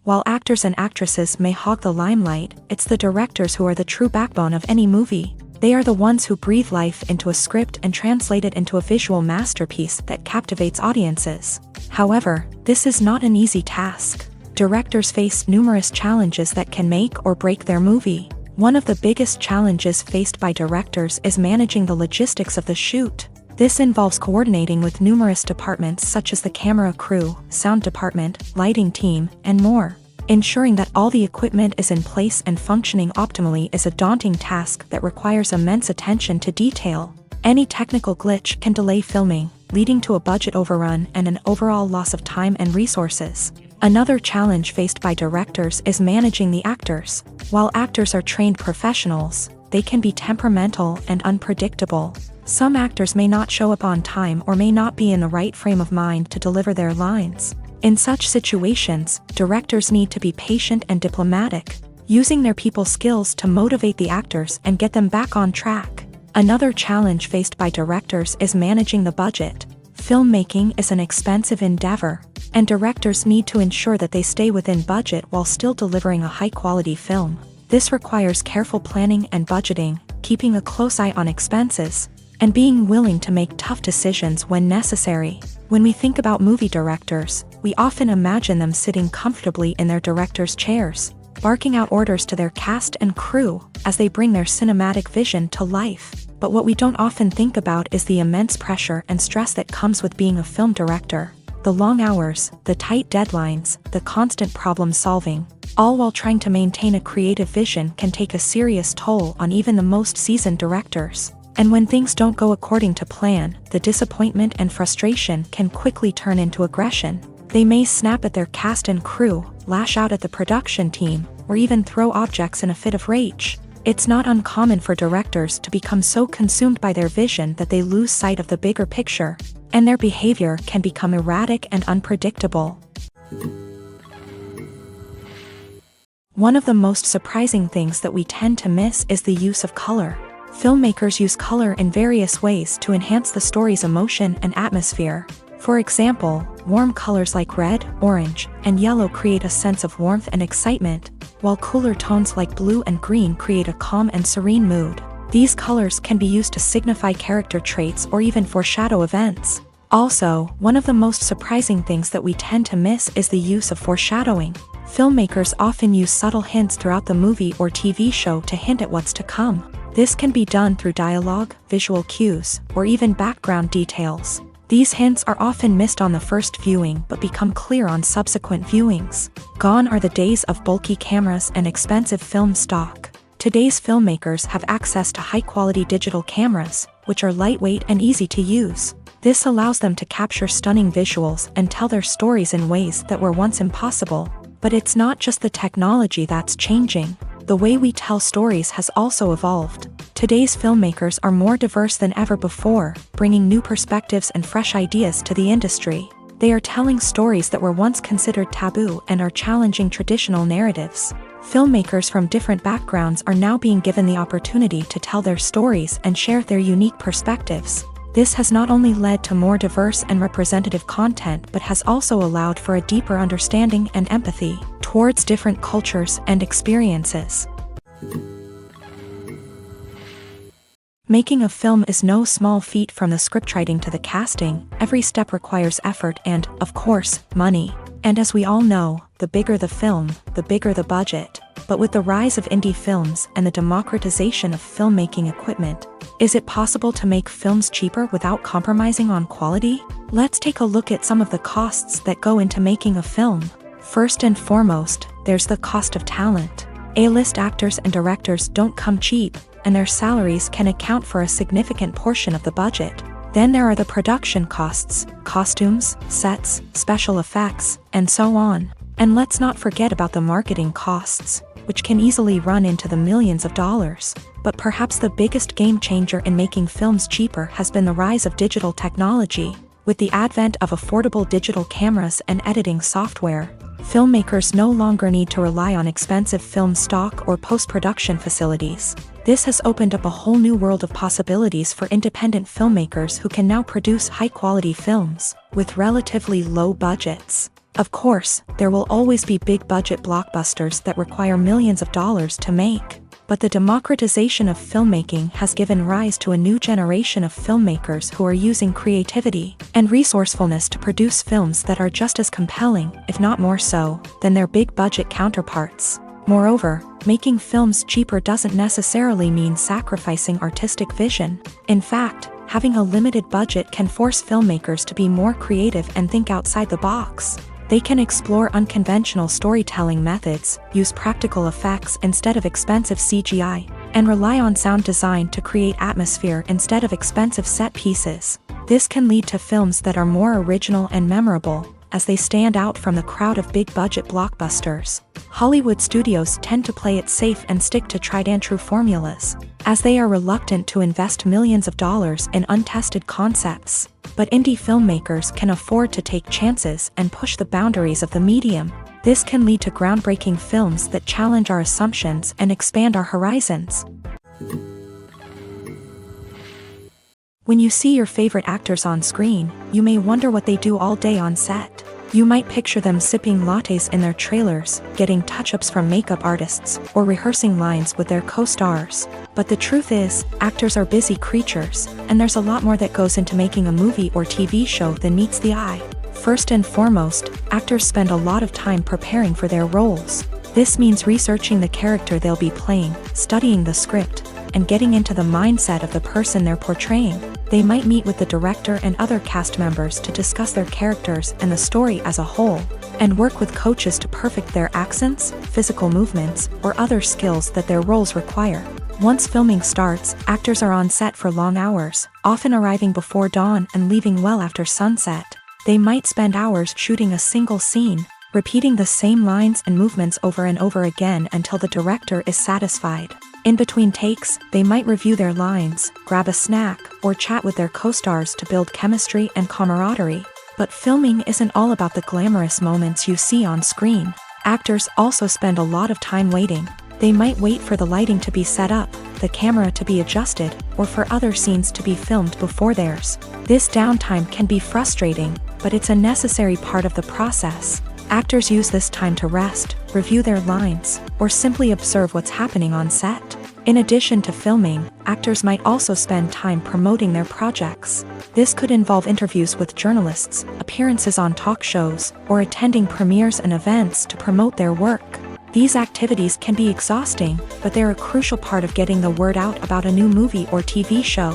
While actors and actresses may hog the limelight, it's the directors who are the true backbone of any movie. They are the ones who breathe life into a script and translate it into a visual masterpiece that captivates audiences. However, this is not an easy task. Directors face numerous challenges that can make or break their movie. One of the biggest challenges faced by directors is managing the logistics of the shoot. This involves coordinating with numerous departments such as the camera crew, sound department, lighting team, and more. Ensuring that all the equipment is in place and functioning optimally is a daunting task that requires immense attention to detail. Any technical glitch can delay filming, leading to a budget overrun and an overall loss of time and resources. Another challenge faced by directors is managing the actors. While actors are trained professionals, they can be temperamental and unpredictable. Some actors may not show up on time or may not be in the right frame of mind to deliver their lines. In such situations, directors need to be patient and diplomatic, using their people skills to motivate the actors and get them back on track. Another challenge faced by directors is managing the budget. Filmmaking is an expensive endeavor, and directors need to ensure that they stay within budget while still delivering a high-quality film. This requires careful planning and budgeting, keeping a close eye on expenses, and being willing to make tough decisions when necessary. When we think about movie directors, we often imagine them sitting comfortably in their director's chairs, barking out orders to their cast and crew as they bring their cinematic vision to life. But what we don't often think about is the immense pressure and stress that comes with being a film director. The long hours, the tight deadlines, the constant problem solving, all while trying to maintain a creative vision can take a serious toll on even the most seasoned directors. And when things don't go according to plan, the disappointment and frustration can quickly turn into aggression. They may snap at their cast and crew, lash out at the production team, or even throw objects in a fit of rage. It's not uncommon for directors to become so consumed by their vision that they lose sight of the bigger picture, and their behavior can become erratic and unpredictable. One of the most surprising things that we tend to miss is the use of color. Filmmakers use color in various ways to enhance the story's emotion and atmosphere. For example, warm colors like red, orange, and yellow create a sense of warmth and excitement, while cooler tones like blue and green create a calm and serene mood. These colors can be used to signify character traits or even foreshadow events. Also, one of the most surprising things that we tend to miss is the use of foreshadowing. Filmmakers often use subtle hints throughout the movie or TV show to hint at what's to come. This can be done through dialogue, visual cues, or even background details. These hints are often missed on the first viewing but become clear on subsequent viewings. Gone are the days of bulky cameras and expensive film stock. Today's filmmakers have access to high-quality digital cameras, which are lightweight and easy to use. This allows them to capture stunning visuals and tell their stories in ways that were once impossible. But it's not just the technology that's changing. The way we tell stories has also evolved. Today's filmmakers are more diverse than ever before, bringing new perspectives and fresh ideas to the industry. They are telling stories that were once considered taboo and are challenging traditional narratives. Filmmakers from different backgrounds are now being given the opportunity to tell their stories and share their unique perspectives. This has not only led to more diverse and representative content but has also allowed for a deeper understanding and empathy towards different cultures and experiences. Making a film is no small feat. From the scriptwriting to the casting, every step requires effort and, of course, money. And as we all know, the bigger the film, the bigger the budget. But with the rise of indie films and the democratization of filmmaking equipment, is it possible to make films cheaper without compromising on quality? Let's take a look at some of the costs that go into making a film. First and foremost, there's the cost of talent. A-list actors and directors don't come cheap, and their salaries can account for a significant portion of the budget. Then there are the production costs, costumes, sets, special effects, and so on. And let's not forget about the marketing costs, which can easily run into the millions of dollars. But perhaps the biggest game changer in making films cheaper has been the rise of digital technology. With the advent of affordable digital cameras and editing software, filmmakers no longer need to rely on expensive film stock or post-production facilities. This has opened up a whole new world of possibilities for independent filmmakers who can now produce high-quality films with relatively low budgets. Of course, there will always be big-budget blockbusters that require millions of dollars to make. But the democratization of filmmaking has given rise to a new generation of filmmakers who are using creativity and resourcefulness to produce films that are just as compelling, if not more so, than their big-budget counterparts. Moreover, making films cheaper doesn't necessarily mean sacrificing artistic vision. In fact, having a limited budget can force filmmakers to be more creative and think outside the box. They can explore unconventional storytelling methods, use practical effects instead of expensive CGI, and rely on sound design to create atmosphere instead of expensive set pieces. This can lead to films that are more original and memorable, as they stand out from the crowd of big-budget blockbusters. Hollywood studios tend to play it safe and stick to tried-and-true formulas, as they are reluctant to invest millions of dollars in untested concepts. But indie filmmakers can afford to take chances and push the boundaries of the medium. This can lead to groundbreaking films that challenge our assumptions and expand our horizons. When you see your favorite actors on screen, you may wonder what they do all day on set. You might picture them sipping lattes in their trailers, getting touch-ups from makeup artists, or rehearsing lines with their co-stars. But the truth is, actors are busy creatures, and there's a lot more that goes into making a movie or TV show than meets the eye. First and foremost, actors spend a lot of time preparing for their roles. This means researching the character they'll be playing, studying the script, and getting into the mindset of the person they're portraying. They might meet with the director and other cast members to discuss their characters and the story as a whole, and work with coaches to perfect their accents, physical movements, or other skills that their roles require. Once filming starts, actors are on set for long hours, often arriving before dawn and leaving well after sunset. They might spend hours shooting a single scene, repeating the same lines and movements over and over again until the director is satisfied. In between takes, they might review their lines, grab a snack, or chat with their co-stars to build chemistry and camaraderie. But filming isn't all about the glamorous moments you see on screen. Actors also spend a lot of time waiting. They might wait for the lighting to be set up, the camera to be adjusted, or for other scenes to be filmed before theirs. This downtime can be frustrating, but it's a necessary part of the process. Actors use this time to rest, review their lines, or simply observe what's happening on set. In addition to filming, actors might also spend time promoting their projects. This could involve interviews with journalists, appearances on talk shows, or attending premieres and events to promote their work. These activities can be exhausting, but they're a crucial part of getting the word out about a new movie or TV show.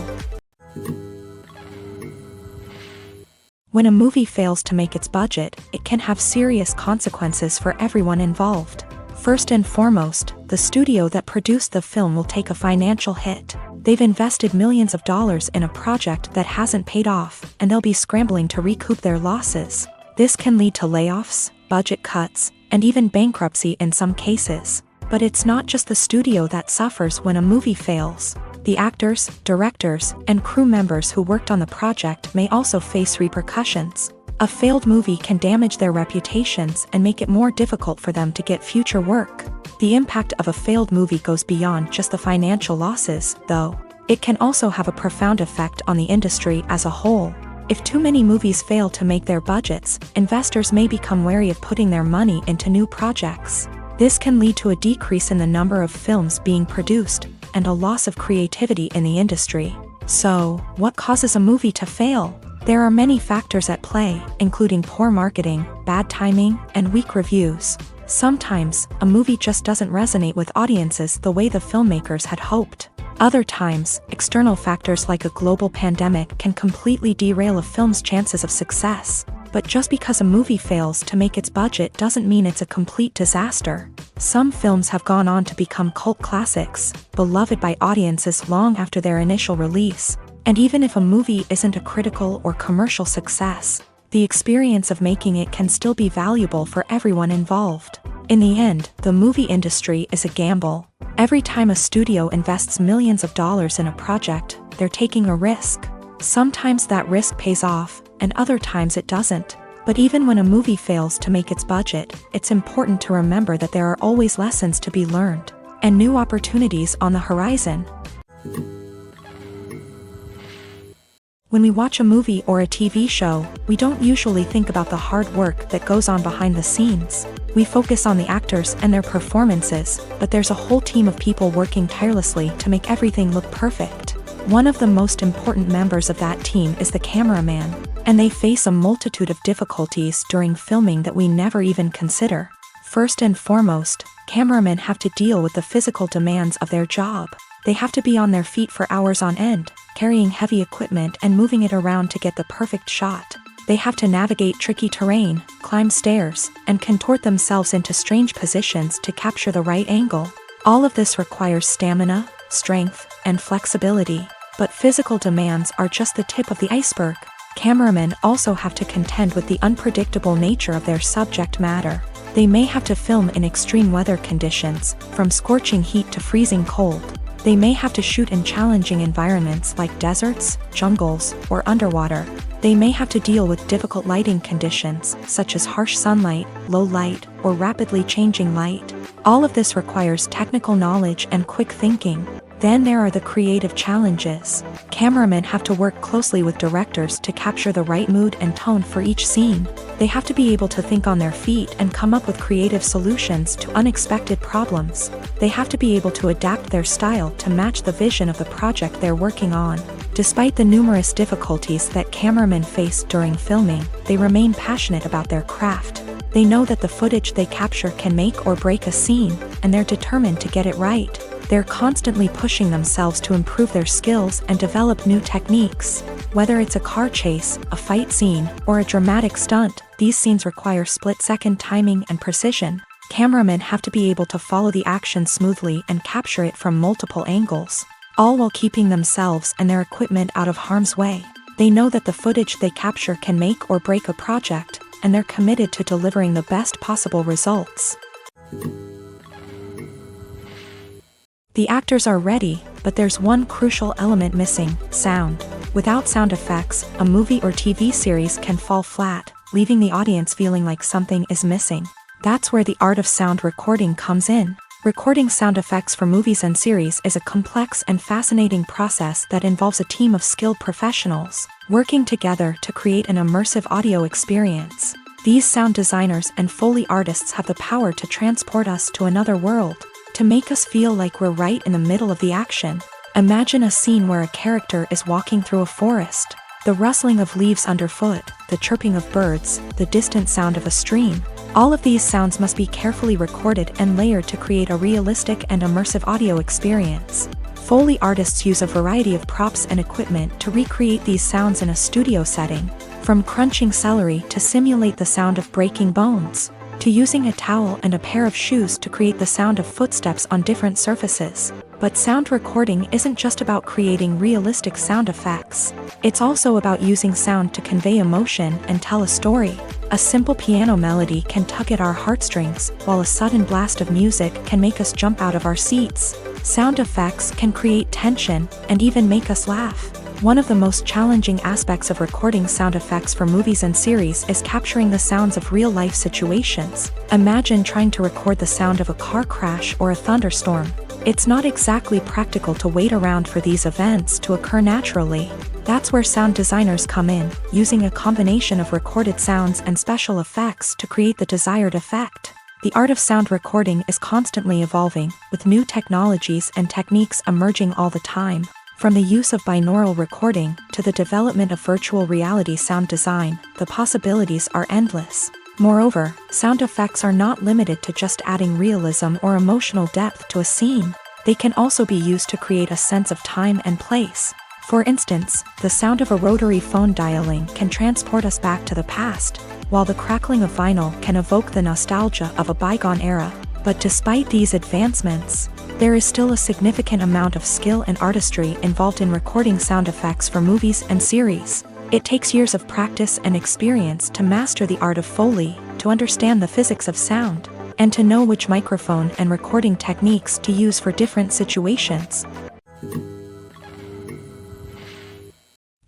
When a movie fails to make its budget, it can have serious consequences for everyone involved. First and foremost, the studio that produced the film will take a financial hit. They've invested millions of dollars in a project that hasn't paid off, and they'll be scrambling to recoup their losses. This can lead to layoffs, budget cuts, and even bankruptcy in some cases. But it's not just the studio that suffers when a movie fails. The actors, directors, and crew members who worked on the project may also face repercussions. A failed movie can damage their reputations and make it more difficult for them to get future work. The impact of a failed movie goes beyond just the financial losses, though. It can also have a profound effect on the industry as a whole. If too many movies fail to make their budgets, investors may become wary of putting their money into new projects. This can lead to a decrease in the number of films being produced, and a loss of creativity in the industry. So, what causes a movie to fail? There are many factors at play, including poor marketing, bad timing, and weak reviews. Sometimes, a movie just doesn't resonate with audiences the way the filmmakers had hoped. Other times, external factors like a global pandemic can completely derail a film's chances of success. But just because a movie fails to make its budget doesn't mean it's a complete disaster. Some films have gone on to become cult classics, beloved by audiences long after their initial release. And even if a movie isn't a critical or commercial success, the experience of making it can still be valuable for everyone involved. In the end, the movie industry is a gamble. Every time a studio invests millions of dollars in a project, they're taking a risk. Sometimes that risk pays off, and other times it doesn't. But even when a movie fails to make its budget, it's important to remember that there are always lessons to be learned, and new opportunities on the horizon. When we watch a movie or a TV show, we don't usually think about the hard work that goes on behind the scenes. We focus on the actors and their performances, but there's a whole team of people working tirelessly to make everything look perfect. One of the most important members of that team is the cameraman, and they face a multitude of difficulties during filming that we never even consider. First and foremost, cameramen have to deal with the physical demands of their job. They have to be on their feet for hours on end, carrying heavy equipment and moving it around to get the perfect shot. They have to navigate tricky terrain, climb stairs, and contort themselves into strange positions to capture the right angle. All of this requires stamina, strength, and flexibility. But physical demands are just the tip of the iceberg. Cameramen also have to contend with the unpredictable nature of their subject matter. They may have to film in extreme weather conditions, from scorching heat to freezing cold. They may have to shoot in challenging environments like deserts, jungles, or underwater. They may have to deal with difficult lighting conditions, such as harsh sunlight, low light, or rapidly changing light. All of this requires technical knowledge and quick thinking. Then there are the creative challenges. Cameramen have to work closely with directors to capture the right mood and tone for each scene. They have to be able to think on their feet and come up with creative solutions to unexpected problems. They have to be able to adapt their style to match the vision of the project they're working on. Despite the numerous difficulties that cameramen face during filming, they remain passionate about their craft. They know that the footage they capture can make or break a scene, and they're determined to get it right. They're constantly pushing themselves to improve their skills and develop new techniques. Whether it's a car chase, a fight scene, or a dramatic stunt, these scenes require split-second timing and precision. Cameramen have to be able to follow the action smoothly and capture it from multiple angles, all while keeping themselves and their equipment out of harm's way. They know that the footage they capture can make or break a project, and they're committed to delivering the best possible results. The actors are ready, but there's one crucial element missing: sound. Without sound effects, a movie or TV series can fall flat, leaving the audience feeling like something is missing. That's where the art of sound recording comes in. Recording sound effects for movies and series is a complex and fascinating process that involves a team of skilled professionals working together to create an immersive audio experience. These sound designers and Foley artists have the power to transport us to another world, to make us feel like we're right in the middle of the action. Imagine a scene where a character is walking through a forest. The rustling of leaves underfoot, the chirping of birds, the distant sound of a stream. All of these sounds must be carefully recorded and layered to create a realistic and immersive audio experience. Foley artists use a variety of props and equipment to recreate these sounds in a studio setting, from crunching celery to simulate the sound of breaking bones, to using a towel and a pair of shoes to create the sound of footsteps on different surfaces. But sound recording isn't just about creating realistic sound effects. It's also about using sound to convey emotion and tell a story. A simple piano melody can tug at our heartstrings, while a sudden blast of music can make us jump out of our seats. Sound effects can create tension and even make us laugh. One of the most challenging aspects of recording sound effects for movies and series is capturing the sounds of real-life situations. Imagine trying to record the sound of a car crash or a thunderstorm. It's not exactly practical to wait around for these events to occur naturally. That's where sound designers come in, using a combination of recorded sounds and special effects to create the desired effect. The art of sound recording is constantly evolving, with new technologies and techniques emerging all the time. From the use of binaural recording to the development of virtual reality sound design, the possibilities are endless. Moreover, sound effects are not limited to just adding realism or emotional depth to a scene. They can also be used to create a sense of time and place. For instance, the sound of a rotary phone dialing can transport us back to the past, while the crackling of vinyl can evoke the nostalgia of a bygone era. But despite these advancements, there is still a significant amount of skill and artistry involved in recording sound effects for movies and series. It takes years of practice and experience to master the art of Foley, to understand the physics of sound, and to know which microphone and recording techniques to use for different situations.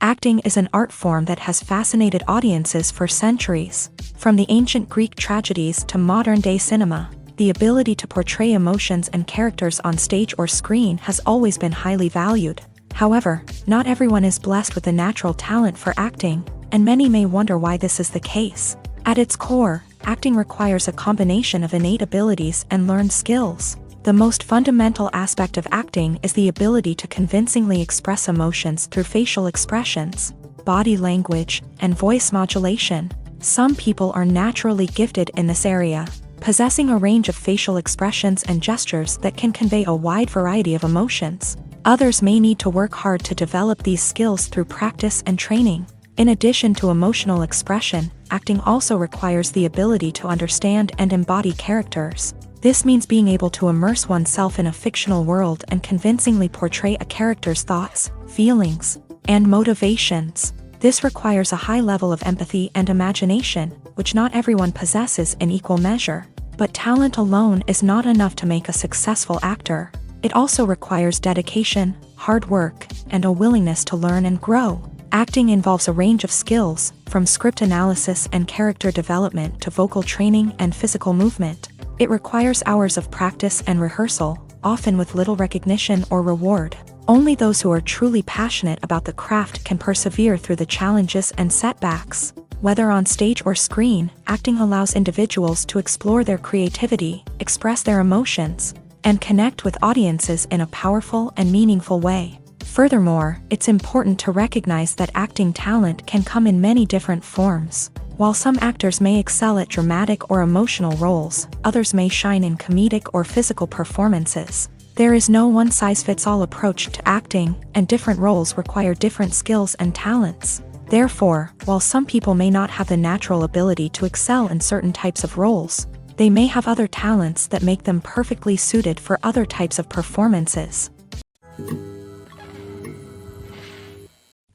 Acting is an art form that has fascinated audiences for centuries. From the ancient Greek tragedies to modern-day cinema, the ability to portray emotions and characters on stage or screen has always been highly valued. However, not everyone is blessed with a natural talent for acting, and many may wonder why this is the case. At its core, acting requires a combination of innate abilities and learned skills. The most fundamental aspect of acting is the ability to convincingly express emotions through facial expressions, body language, and voice modulation. Some people are naturally gifted in this area, possessing a range of facial expressions and gestures that can convey a wide variety of emotions. Others may need to work hard to develop these skills through practice and training. In addition to emotional expression, acting also requires the ability to understand and embody characters. This means being able to immerse oneself in a fictional world and convincingly portray a character's thoughts, feelings, and motivations. This requires a high level of empathy and imagination, which not everyone possesses in equal measure. But talent alone is not enough to make a successful actor. It also requires dedication, hard work, and a willingness to learn and grow. Acting involves a range of skills, from script analysis and character development to vocal training and physical movement. It requires hours of practice and rehearsal, often with little recognition or reward. Only those who are truly passionate about the craft can persevere through the challenges and setbacks. Whether on stage or screen, acting allows individuals to explore their creativity, express their emotions, and connect with audiences in a powerful and meaningful way. Furthermore, it's important to recognize that acting talent can come in many different forms. While some actors may excel at dramatic or emotional roles, others may shine in comedic or physical performances. There is no one-size-fits-all approach to acting, and different roles require different skills and talents. Therefore, while some people may not have the natural ability to excel in certain types of roles, they may have other talents that make them perfectly suited for other types of performances.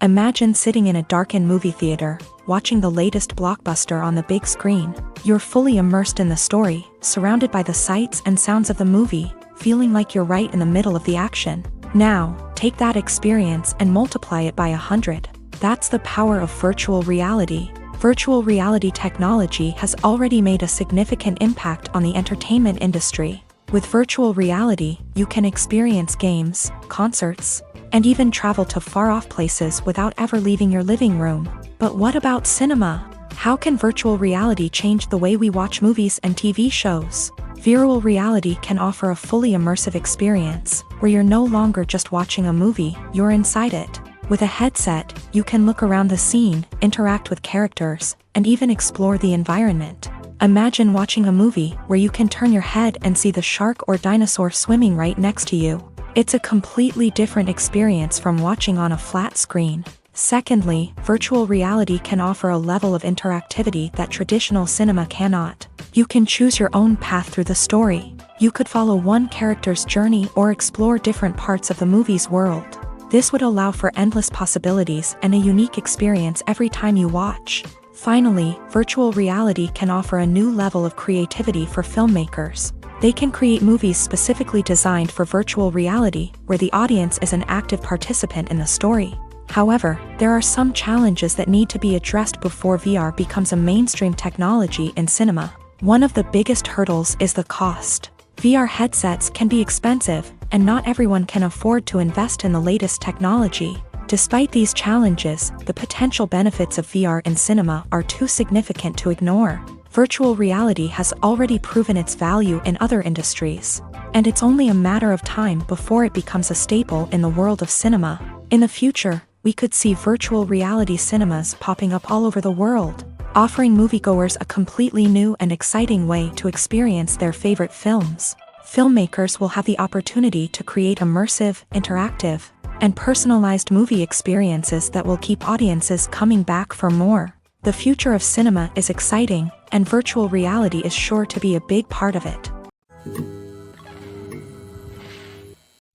Imagine sitting in a darkened movie theater, watching the latest blockbuster on the big screen. You're fully immersed in the story, surrounded by the sights and sounds of the movie, feeling like you're right in the middle of the action. Now, take that experience and multiply it by 100. That's the power of virtual reality. Virtual reality technology has already made a significant impact on the entertainment industry. With virtual reality, you can experience games, concerts, and even travel to far-off places without ever leaving your living room. But what about cinema? How can virtual reality change the way we watch movies and TV shows? Virtual reality can offer a fully immersive experience, where you're no longer just watching a movie, you're inside it. With a headset, you can look around the scene, interact with characters, and even explore the environment. Imagine watching a movie where you can turn your head and see the shark or dinosaur swimming right next to you. It's a completely different experience from watching on a flat screen. Secondly, virtual reality can offer a level of interactivity that traditional cinema cannot. You can choose your own path through the story. You could follow one character's journey or explore different parts of the movie's world. This would allow for endless possibilities and a unique experience every time you watch. Finally, virtual reality can offer a new level of creativity for filmmakers. They can create movies specifically designed for virtual reality, where the audience is an active participant in the story. However, there are some challenges that need to be addressed before VR becomes a mainstream technology in cinema. One of the biggest hurdles is the cost. VR headsets can be expensive, and not everyone can afford to invest in the latest technology. Despite these challenges, the potential benefits of VR in cinema are too significant to ignore. Virtual reality has already proven its value in other industries, and it's only a matter of time before it becomes a staple in the world of cinema. In the future, we could see virtual reality cinemas popping up all over the world, offering moviegoers a completely new and exciting way to experience their favorite films. Filmmakers will have the opportunity to create immersive, interactive, and personalized movie experiences that will keep audiences coming back for more. The future of cinema is exciting, and virtual reality is sure to be a big part of it.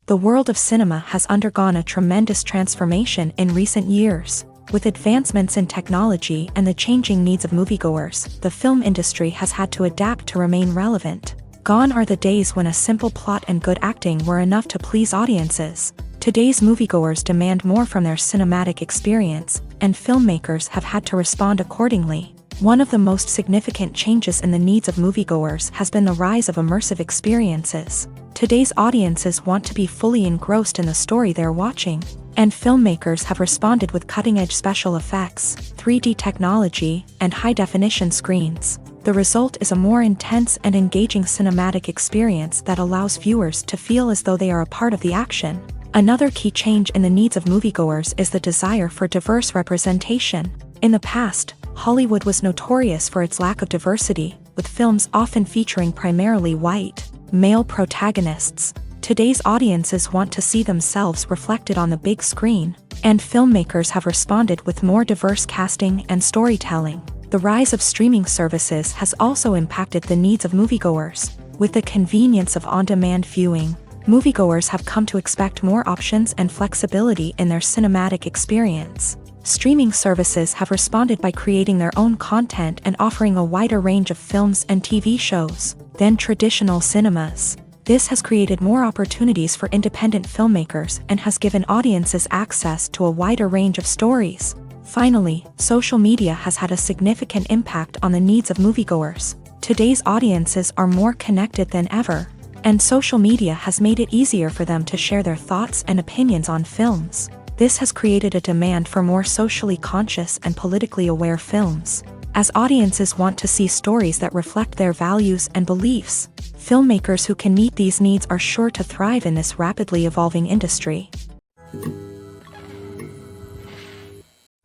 The world of cinema has undergone a tremendous transformation in recent years. With advancements in technology and the changing needs of moviegoers, the film industry has had to adapt to remain relevant. Gone are the days when a simple plot and good acting were enough to please audiences. Today's moviegoers demand more from their cinematic experience, and filmmakers have had to respond accordingly. One of the most significant changes in the needs of moviegoers has been the rise of immersive experiences. Today's audiences want to be fully engrossed in the story they're watching, and filmmakers have responded with cutting-edge special effects, 3D technology, and high-definition screens. The result is a more intense and engaging cinematic experience that allows viewers to feel as though they are a part of the action. Another key change in the needs of moviegoers is the desire for diverse representation. In the past, Hollywood was notorious for its lack of diversity, with films often featuring primarily white, male protagonists. Today's audiences want to see themselves reflected on the big screen, and filmmakers have responded with more diverse casting and storytelling. The rise of streaming services has also impacted the needs of moviegoers. With the convenience of on-demand viewing, moviegoers have come to expect more options and flexibility in their cinematic experience. Streaming services have responded by creating their own content and offering a wider range of films and TV shows than traditional cinemas. This has created more opportunities for independent filmmakers and has given audiences access to a wider range of stories. Finally, social media has had a significant impact on the needs of moviegoers. Today's audiences are more connected than ever, and social media has made it easier for them to share their thoughts and opinions on films. This has created a demand for more socially conscious and politically aware films. As audiences want to see stories that reflect their values and beliefs, filmmakers who can meet these needs are sure to thrive in this rapidly evolving industry.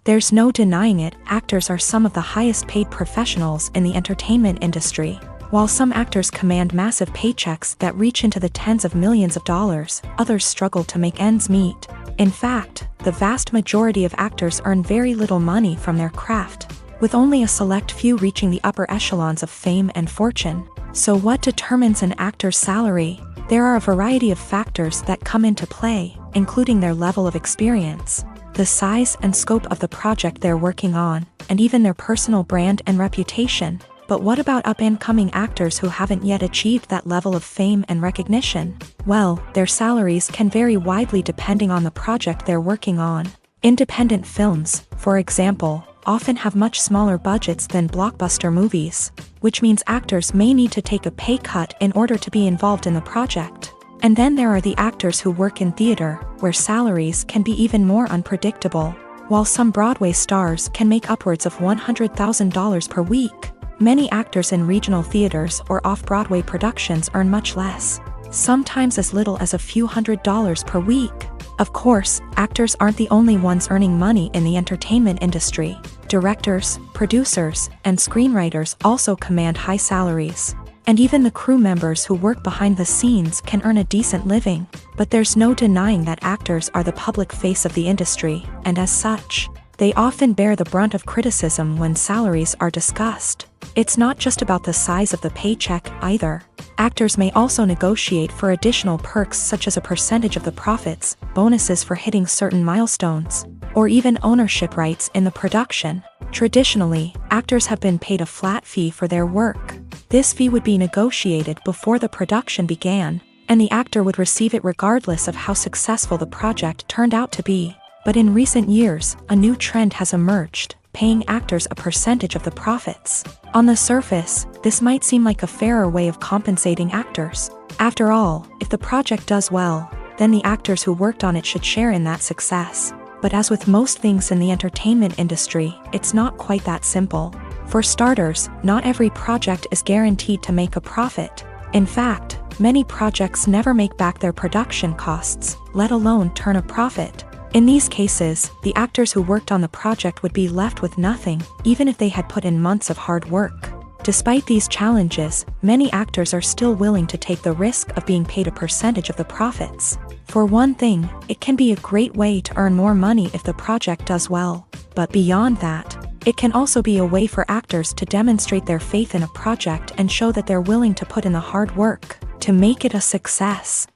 There's no denying it, actors are some of the highest paid professionals in the entertainment industry. While some actors command massive paychecks that reach into the tens of millions of dollars, others struggle to make ends meet. In fact, the vast majority of actors earn very little money from their craft, with only a select few reaching the upper echelons of fame and fortune. So what determines an actor's salary? There are a variety of factors that come into play, including their level of experience, the size and scope of the project they're working on, and even their personal brand and reputation. But what about up-and-coming actors who haven't yet achieved that level of fame and recognition? Well, their salaries can vary widely depending on the project they're working on. Independent films, for example, often have much smaller budgets than blockbuster movies, which means actors may need to take a pay cut in order to be involved in the project. And then there are the actors who work in theater, where salaries can be even more unpredictable. While some Broadway stars can make upwards of $100,000 per week, many actors in regional theaters or off-Broadway productions earn much less, sometimes as little as a few $100s per week. Of course, actors aren't the only ones earning money in the entertainment industry. Directors, producers, and screenwriters also command high salaries. And even the crew members who work behind the scenes can earn a decent living. But there's no denying that actors are the public face of the industry, and as such, they often bear the brunt of criticism when salaries are discussed. It's not just about the size of the paycheck, either. Actors may also negotiate for additional perks such as a percentage of the profits, bonuses for hitting certain milestones, or even ownership rights in the production. Traditionally, actors have been paid a flat fee for their work. This fee would be negotiated before the production began, and the actor would receive it regardless of how successful the project turned out to be. But in recent years, a new trend has emerged, paying actors a percentage of the profits. On the surface, this might seem like a fairer way of compensating actors. After all, if the project does well, then the actors who worked on it should share in that success. But as with most things in the entertainment industry, it's not quite that simple. For starters, not every project is guaranteed to make a profit. In fact, many projects never make back their production costs, let alone turn a profit. In these cases, the actors who worked on the project would be left with nothing, even if they had put in months of hard work. Despite these challenges, many actors are still willing to take the risk of being paid a percentage of the profits. For one thing, it can be a great way to earn more money if the project does well. But beyond that, it can also be a way for actors to demonstrate their faith in a project and show that they're willing to put in the hard work to make it a success.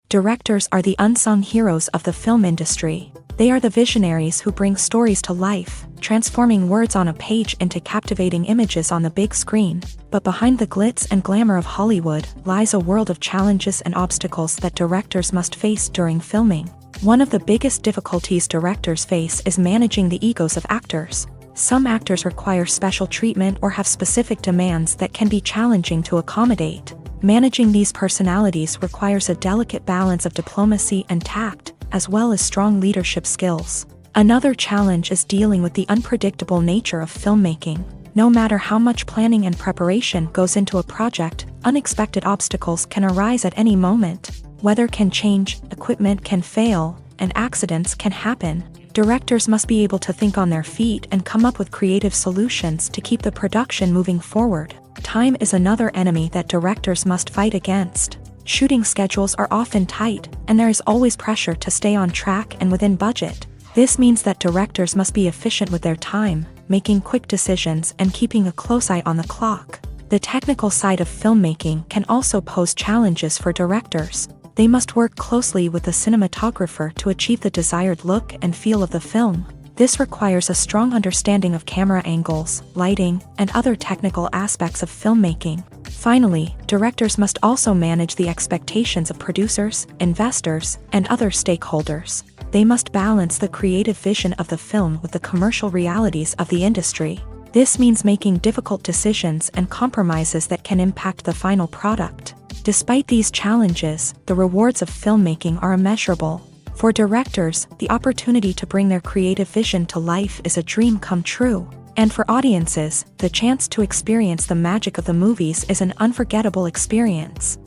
Directors are the unsung heroes of the film industry. They are the visionaries who bring stories to life, transforming words on a page into captivating images on the big screen. But behind the glitz and glamour of Hollywood lies a world of challenges and obstacles that directors must face during filming. One of the biggest difficulties directors face is managing the egos of actors. Some actors require special treatment or have specific demands that can be challenging to accommodate. Managing these personalities requires a delicate balance of diplomacy and tact, as well as strong leadership skills. Another challenge is dealing with the unpredictable nature of filmmaking. No matter how much planning and preparation goes into a project, unexpected obstacles can arise at any moment. Weather can change, equipment can fail, and accidents can happen. Directors must be able to think on their feet and come up with creative solutions to keep the production moving forward. Time is another enemy that directors must fight against. Shooting schedules are often tight, and there is always pressure to stay on track and within budget. This means that directors must be efficient with their time, making quick decisions and keeping a close eye on the clock. The technical side of filmmaking can also pose challenges for directors. They must work closely with the cinematographer to achieve the desired look and feel of the film. This requires a strong understanding of camera angles, lighting, and other technical aspects of filmmaking. Finally, directors must also manage the expectations of producers, investors, and other stakeholders. They must balance the creative vision of the film with the commercial realities of the industry. This means making difficult decisions and compromises that can impact the final product. Despite these challenges, the rewards of filmmaking are immeasurable. For directors, the opportunity to bring their creative vision to life is a dream come true. And for audiences, the chance to experience the magic of the movies is an unforgettable experience.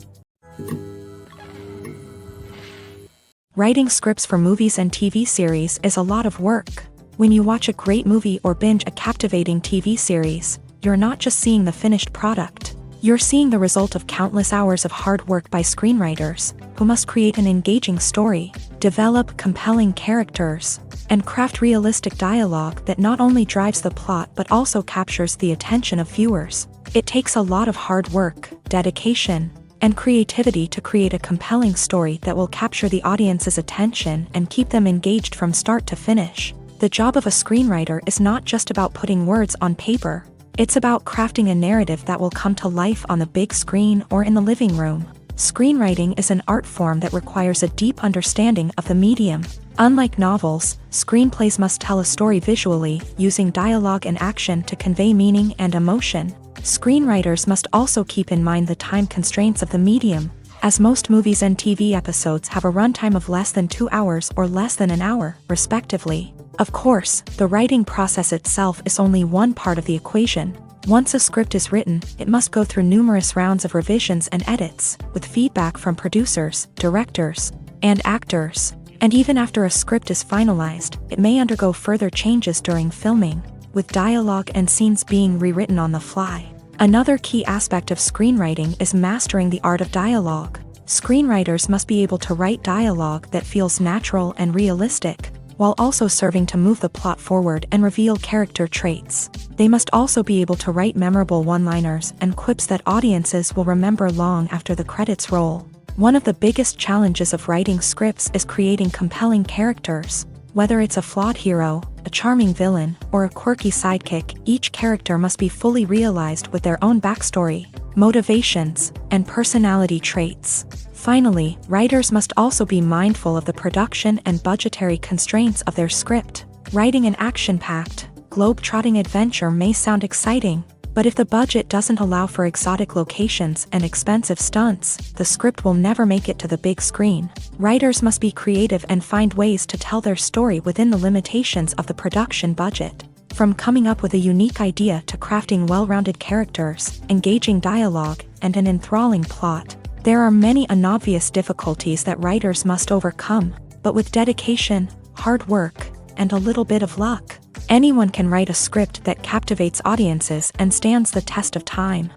Writing scripts for movies and TV series is a lot of work. When you watch a great movie or binge a captivating TV series, you're not just seeing the finished product. You're seeing the result of countless hours of hard work by screenwriters, who must create an engaging story, develop compelling characters, and craft realistic dialogue that not only drives the plot but also captures the attention of viewers. It takes a lot of hard work, dedication, and creativity to create a compelling story that will capture the audience's attention and keep them engaged from start to finish. The job of a screenwriter is not just about putting words on paper. It's about crafting a narrative that will come to life on the big screen or in the living room. Screenwriting is an art form that requires a deep understanding of the medium. Unlike novels, screenplays must tell a story visually, using dialogue and action to convey meaning and emotion. Screenwriters must also keep in mind the time constraints of the medium, as most movies and TV episodes have a runtime of less than 2 hours or less than an hour, respectively. Of course, the writing process itself is only one part of the equation. Once a script is written, it must go through numerous rounds of revisions and edits, with feedback from producers, directors, and actors. And even after a script is finalized, it may undergo further changes during filming, with dialogue and scenes being rewritten on the fly. Another key aspect of screenwriting is mastering the art of dialogue. Screenwriters must be able to write dialogue that feels natural and realistic, while also serving to move the plot forward and reveal character traits. They must also be able to write memorable one-liners and quips that audiences will remember long after the credits roll. One of the biggest challenges of writing scripts is creating compelling characters. Whether it's a flawed hero, a charming villain, or a quirky sidekick, each character must be fully realized with their own backstory, motivations, and personality traits. Finally, writers must also be mindful of the production and budgetary constraints of their script. Writing an action-packed, globe-trotting adventure may sound exciting, but if the budget doesn't allow for exotic locations and expensive stunts, the script will never make it to the big screen. Writers must be creative and find ways to tell their story within the limitations of the production budget. From coming up with a unique idea to crafting well-rounded characters, engaging dialogue, and an enthralling plot, there are many unobvious difficulties that writers must overcome, but with dedication, hard work, and a little bit of luck, anyone can write a script that captivates audiences and stands the test of time.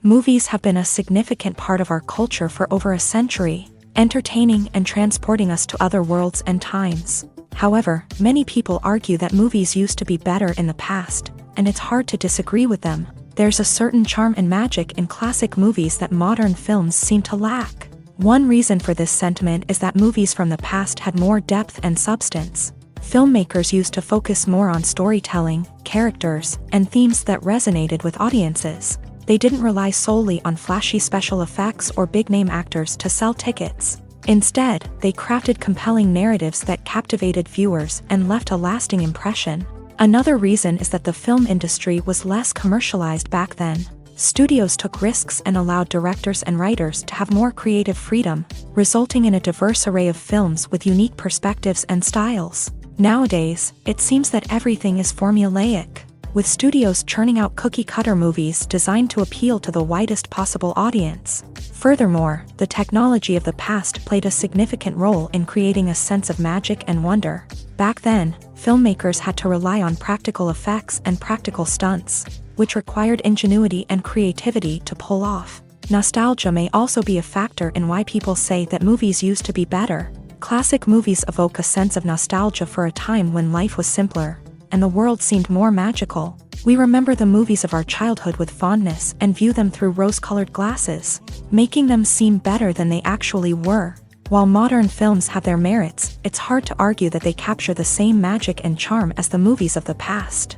Movies have been a significant part of our culture for over a century, entertaining and transporting us to other worlds and times. However, many people argue that movies used to be better in the past, and it's hard to disagree with them. There's a certain charm and magic in classic movies that modern films seem to lack. One reason for this sentiment is that movies from the past had more depth and substance. Filmmakers used to focus more on storytelling, characters, and themes that resonated with audiences. They didn't rely solely on flashy special effects or big-name actors to sell tickets. Instead, they crafted compelling narratives that captivated viewers and left a lasting impression. Another reason is that the film industry was less commercialized back then. Studios took risks and allowed directors and writers to have more creative freedom, resulting in a diverse array of films with unique perspectives and styles. Nowadays, it seems that everything is formulaic, with studios churning out cookie-cutter movies designed to appeal to the widest possible audience. Furthermore, the technology of the past played a significant role in creating a sense of magic and wonder. Back then, filmmakers had to rely on practical effects and practical stunts, which required ingenuity and creativity to pull off. Nostalgia may also be a factor in why people say that movies used to be better. Classic movies evoke a sense of nostalgia for a time when life was simpler, and the world seemed more magical. We remember the movies of our childhood with fondness and view them through rose-colored glasses, making them seem better than they actually were. While modern films have their merits, it's hard to argue that they capture the same magic and charm as the movies of the past.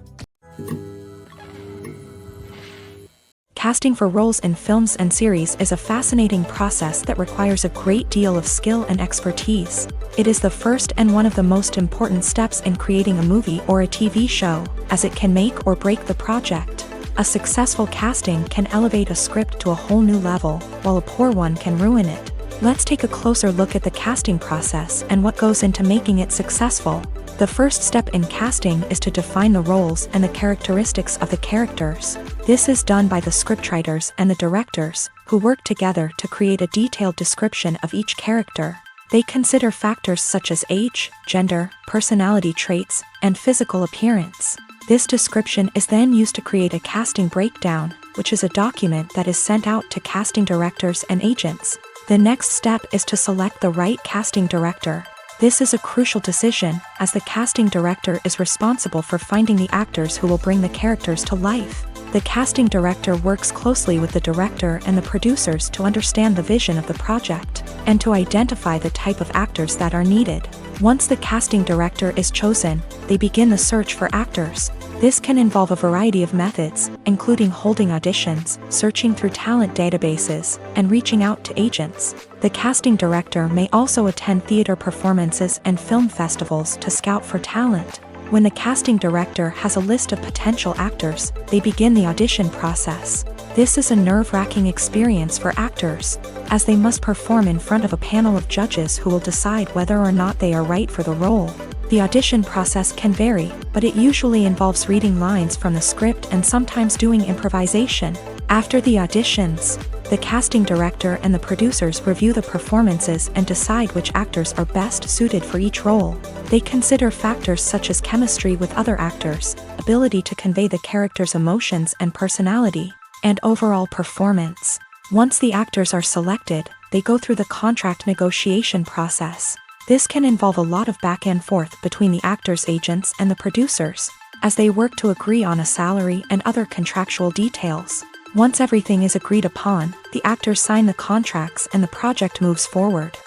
Casting for roles in films and series is a fascinating process that requires a great deal of skill and expertise. It is the first and one of the most important steps in creating a movie or a TV show, as it can make or break the project. A successful casting can elevate a script to a whole new level, while a poor one can ruin it. Let's take a closer look at the casting process and what goes into making it successful. The first step in casting is to define the roles and the characteristics of the characters. This is done by the scriptwriters and the directors, who work together to create a detailed description of each character. They consider factors such as age, gender, personality traits, and physical appearance. This description is then used to create a casting breakdown, which is a document that is sent out to casting directors and agents. The next step is to select the right casting director. This is a crucial decision, as the casting director is responsible for finding the actors who will bring the characters to life. The casting director works closely with the director and the producers to understand the vision of the project, and to identify the type of actors that are needed. Once the casting director is chosen, they begin the search for actors. This can involve a variety of methods, including holding auditions, searching through talent databases, and reaching out to agents. The casting director may also attend theater performances and film festivals to scout for talent. When the casting director has a list of potential actors, they begin the audition process. This is a nerve-wracking experience for actors, as they must perform in front of a panel of judges who will decide whether or not they are right for the role. The audition process can vary, but it usually involves reading lines from the script and sometimes doing improvisation. After the auditions, the casting director and the producers review the performances and decide which actors are best suited for each role. They consider factors such as chemistry with other actors, ability to convey the character's emotions and personality, and overall performance. Once the actors are selected, they go through the contract negotiation process. This can involve a lot of back and forth between the actors' agents and the producers, as they work to agree on a salary and other contractual details. Once everything is agreed upon, the actors sign the contracts and the project moves forward.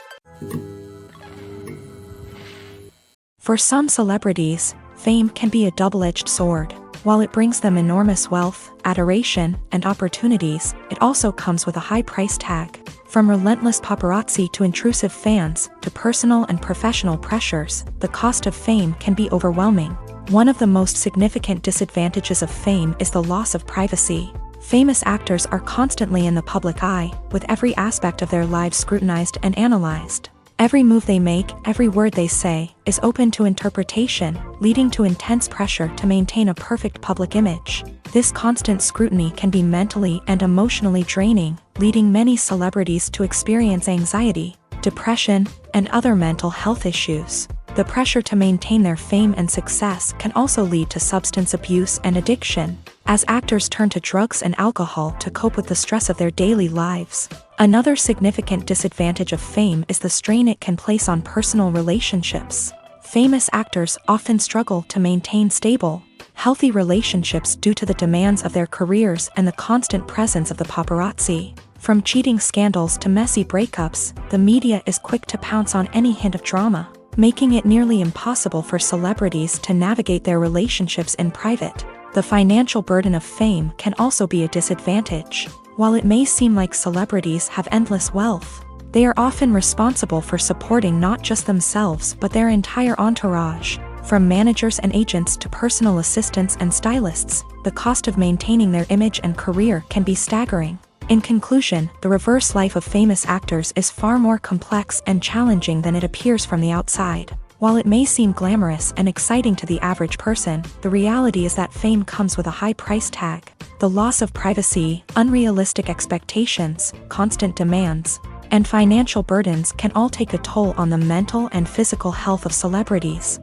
For some celebrities, fame can be a double-edged sword. While it brings them enormous wealth, adoration, and opportunities, it also comes with a high price tag. From relentless paparazzi to intrusive fans, to personal and professional pressures, the cost of fame can be overwhelming. One of the most significant disadvantages of fame is the loss of privacy. Famous actors are constantly in the public eye, with every aspect of their lives scrutinized and analyzed. Every move they make, every word they say, is open to interpretation, leading to intense pressure to maintain a perfect public image. This constant scrutiny can be mentally and emotionally draining, leading many celebrities to experience anxiety, depression, and other mental health issues. The pressure to maintain their fame and success can also lead to substance abuse and addiction, as actors turn to drugs and alcohol to cope with the stress of their daily lives. Another significant disadvantage of fame is the strain it can place on personal relationships. Famous actors often struggle to maintain stable, healthy relationships due to the demands of their careers and the constant presence of the paparazzi. From cheating scandals to messy breakups, the media is quick to pounce on any hint of drama, making it nearly impossible for celebrities to navigate their relationships in private. The financial burden of fame can also be a disadvantage. While it may seem like celebrities have endless wealth, they are often responsible for supporting not just themselves but their entire entourage. From managers and agents to personal assistants and stylists, the cost of maintaining their image and career can be staggering. In conclusion, the reverse life of famous actors is far more complex and challenging than it appears from the outside. While it may seem glamorous and exciting to the average person, the reality is that fame comes with a high price tag. The loss of privacy, unrealistic expectations, constant demands, and financial burdens can all take a toll on the mental and physical health of celebrities.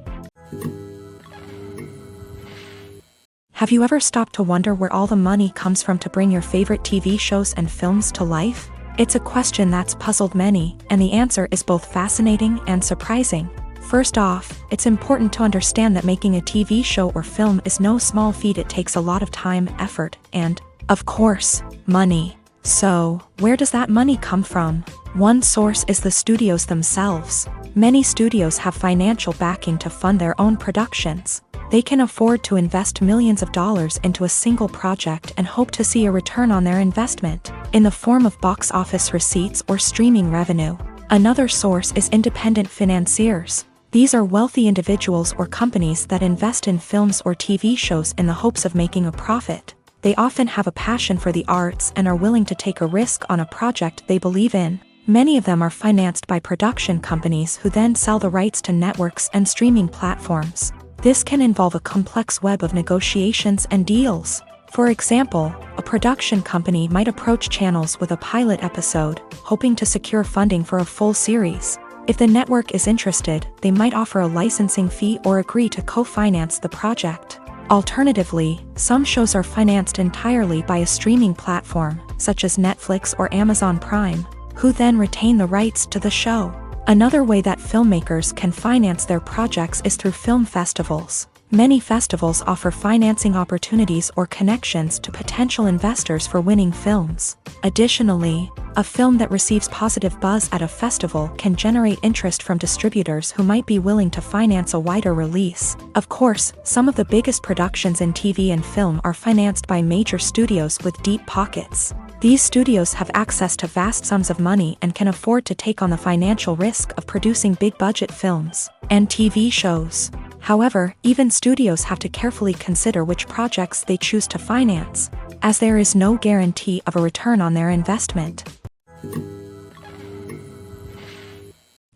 Have you ever stopped to wonder where all the money comes from to bring your favorite TV shows and films to life? It's a question that's puzzled many, and the answer is both fascinating and surprising. First off, it's important to understand that making a TV show or film is no small feat. It takes a lot of time, effort, and, of course, money. So, where does that money come from? One source is the studios themselves. Many studios have financial backing to fund their own productions. They can afford to invest millions of dollars into a single project and hope to see a return on their investment, in the form of box office receipts or streaming revenue. Another source is independent financiers. These are wealthy individuals or companies that invest in films or TV shows in the hopes of making a profit. They often have a passion for the arts and are willing to take a risk on a project they believe in. Many of them are financed by production companies who then sell the rights to networks and streaming platforms. This can involve a complex web of negotiations and deals. For example, a production company might approach channels with a pilot episode, hoping to secure funding for a full series. If the network is interested, they might offer a licensing fee or agree to co-finance the project. Alternatively, some shows are financed entirely by a streaming platform, such as Netflix or Amazon Prime, who then retain the rights to the show. Another way that filmmakers can finance their projects is through film festivals. Many festivals offer financing opportunities or connections to potential investors for winning films. Additionally, a film that receives positive buzz at a festival can generate interest from distributors who might be willing to finance a wider release. Of course, some of the biggest productions in TV and film are financed by major studios with deep pockets. These studios have access to vast sums of money and can afford to take on the financial risk of producing big-budget films and TV shows. However, even studios have to carefully consider which projects they choose to finance, as there is no guarantee of a return on their investment.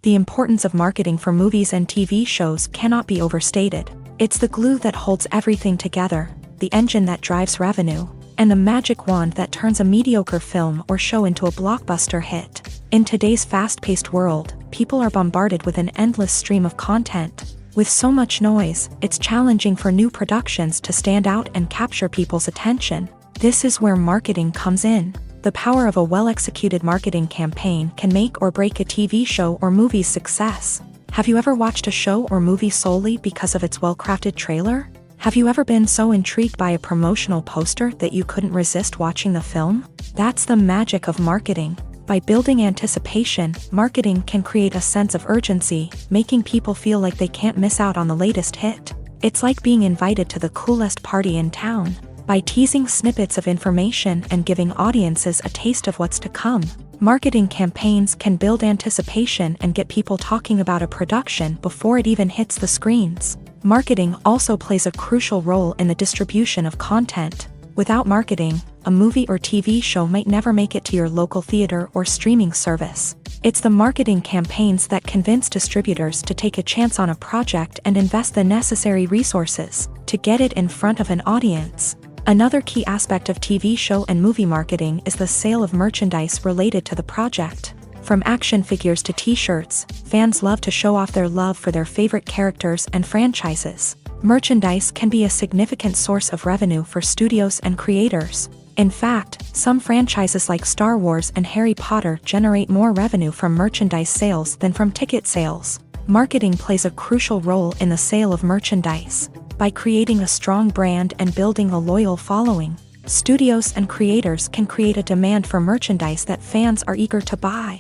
The importance of marketing for movies and TV shows cannot be overstated. It's the glue that holds everything together, the engine that drives revenue, and the magic wand that turns a mediocre film or show into a blockbuster hit. In today's fast-paced world, people are bombarded with an endless stream of content. With so much noise, it's challenging for new productions to stand out and capture people's attention. This is where marketing comes in. The power of a well-executed marketing campaign can make or break a TV show or movie's success. Have you ever watched a show or movie solely because of its well-crafted trailer? Have you ever been so intrigued by a promotional poster that you couldn't resist watching the film? That's the magic of marketing. By building anticipation, marketing can create a sense of urgency, making people feel like they can't miss out on the latest hit. It's like being invited to the coolest party in town. By teasing snippets of information and giving audiences a taste of what's to come, marketing campaigns can build anticipation and get people talking about a production before it even hits the screens. Marketing also plays a crucial role in the distribution of content. Without marketing, a movie or TV show might never make it to your local theater or streaming service. It's the marketing campaigns that convince distributors to take a chance on a project and invest the necessary resources to get it in front of an audience. Another key aspect of TV show and movie marketing is the sale of merchandise related to the project. From action figures to t-shirts, fans love to show off their love for their favorite characters and franchises. Merchandise can be a significant source of revenue for studios and creators. In fact, some franchises like Star Wars and Harry Potter generate more revenue from merchandise sales than from ticket sales. Marketing plays a crucial role in the sale of merchandise. By creating a strong brand and building a loyal following, studios and creators can create a demand for merchandise that fans are eager to buy.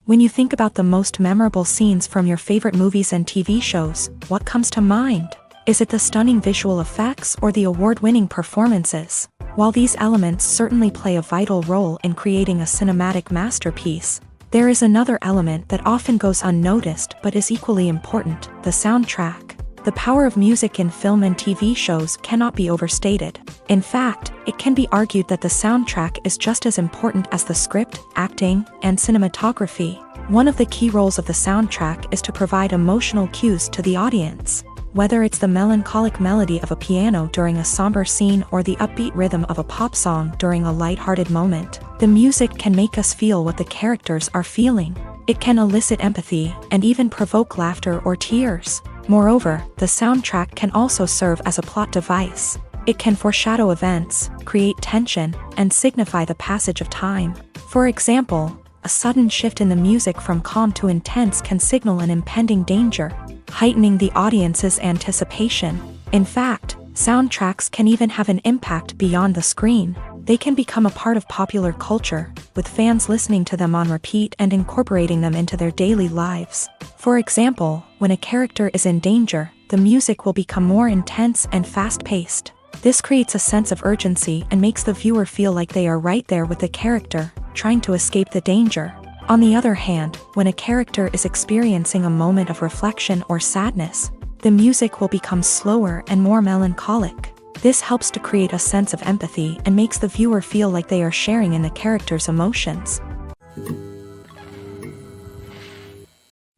When you think about the most memorable scenes from your favorite movies and TV shows, what comes to mind? Is it the stunning visual effects or the award-winning performances? While these elements certainly play a vital role in creating a cinematic masterpiece, there is another element that often goes unnoticed but is equally important: the soundtrack. The power of music in film and TV shows cannot be overstated. In fact, it can be argued that the soundtrack is just as important as the script, acting, and cinematography. One of the key roles of the soundtrack is to provide emotional cues to the audience. Whether it's the melancholic melody of a piano during a somber scene or the upbeat rhythm of a pop song during a lighthearted moment, the music can make us feel what the characters are feeling. It can elicit empathy and even provoke laughter or tears. Moreover, the soundtrack can also serve as a plot device. It can foreshadow events, create tension, and signify the passage of time. For example, a sudden shift in the music from calm to intense can signal an impending danger, heightening the audience's anticipation. In fact, soundtracks can even have an impact beyond the screen. They can become a part of popular culture, with fans listening to them on repeat and incorporating them into their daily lives. For example, when a character is in danger, the music will become more intense and fast-paced. This creates a sense of urgency and makes the viewer feel like they are right there with the character, trying to escape the danger. On the other hand, when a character is experiencing a moment of reflection or sadness, the music will become slower and more melancholic. This helps to create a sense of empathy and makes the viewer feel like they are sharing in the character's emotions.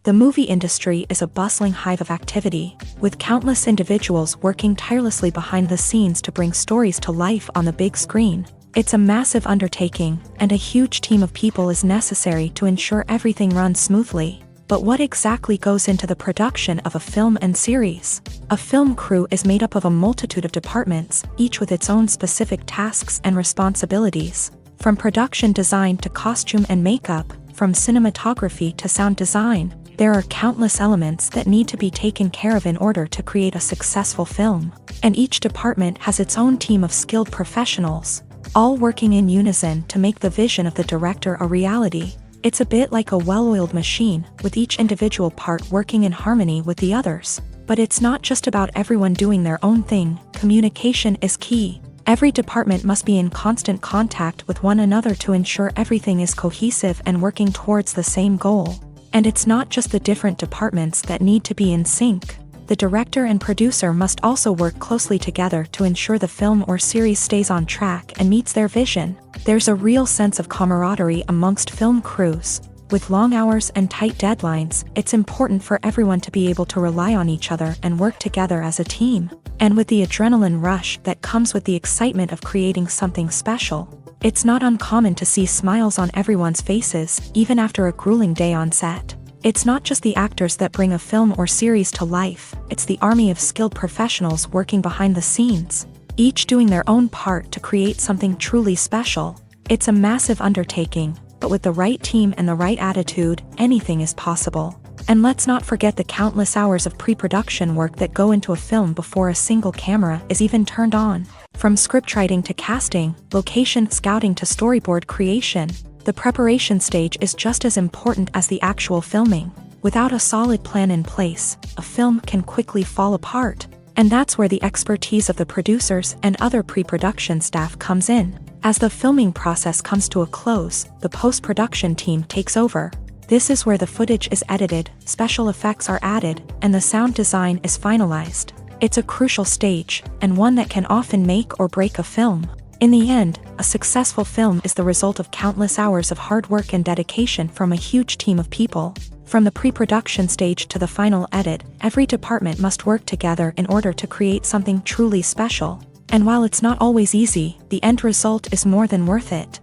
The movie industry is a bustling hive of activity, with countless individuals working tirelessly behind the scenes to bring stories to life on the big screen. It's a massive undertaking, and a huge team of people is necessary to ensure everything runs smoothly. But what exactly goes into the production of a film and series? A film crew is made up of a multitude of departments, each with its own specific tasks and responsibilities. From production design to costume and makeup, from cinematography to sound design, There are countless elements that need to be taken care of in order to create a successful film, and each department has its own team of skilled professionals, all working in unison to make the vision of the director a reality. It's a bit like a well-oiled machine, with each individual part working in harmony with the others. But it's not just about everyone doing their own thing. Communication is key. Every department must be in constant contact with one another to ensure everything is cohesive and working towards the same goal. And it's not just the different departments that need to be in sync. The director and producer must also work closely together to ensure the film or series stays on track and meets their vision. There's a real sense of camaraderie amongst film crews. With long hours and tight deadlines, it's important for everyone to be able to rely on each other and work together as a team. And with the adrenaline rush that comes with the excitement of creating something special, it's not uncommon to see smiles on everyone's faces, even after a grueling day on set. It's not just the actors that bring a film or series to life, it's the army of skilled professionals working behind the scenes, each doing their own part to create something truly special. It's a massive undertaking, but with the right team and the right attitude, anything is possible. And let's not forget the countless hours of pre-production work that go into a film before a single camera is even turned on. From scriptwriting to casting, location scouting to storyboard creation, the preparation stage is just as important as the actual filming. Without a solid plan in place, a film can quickly fall apart. And that's where the expertise of the producers and other pre-production staff comes in. As the filming process comes to a close, the post-production team takes over. This is where the footage is edited, special effects are added, and the sound design is finalized. It's a crucial stage, and one that can often make or break a film. In the end, a successful film is the result of countless hours of hard work and dedication from a huge team of people. From the pre-production stage to the final edit, every department must work together in order to create something truly special. And while it's not always easy, the end result is more than worth it.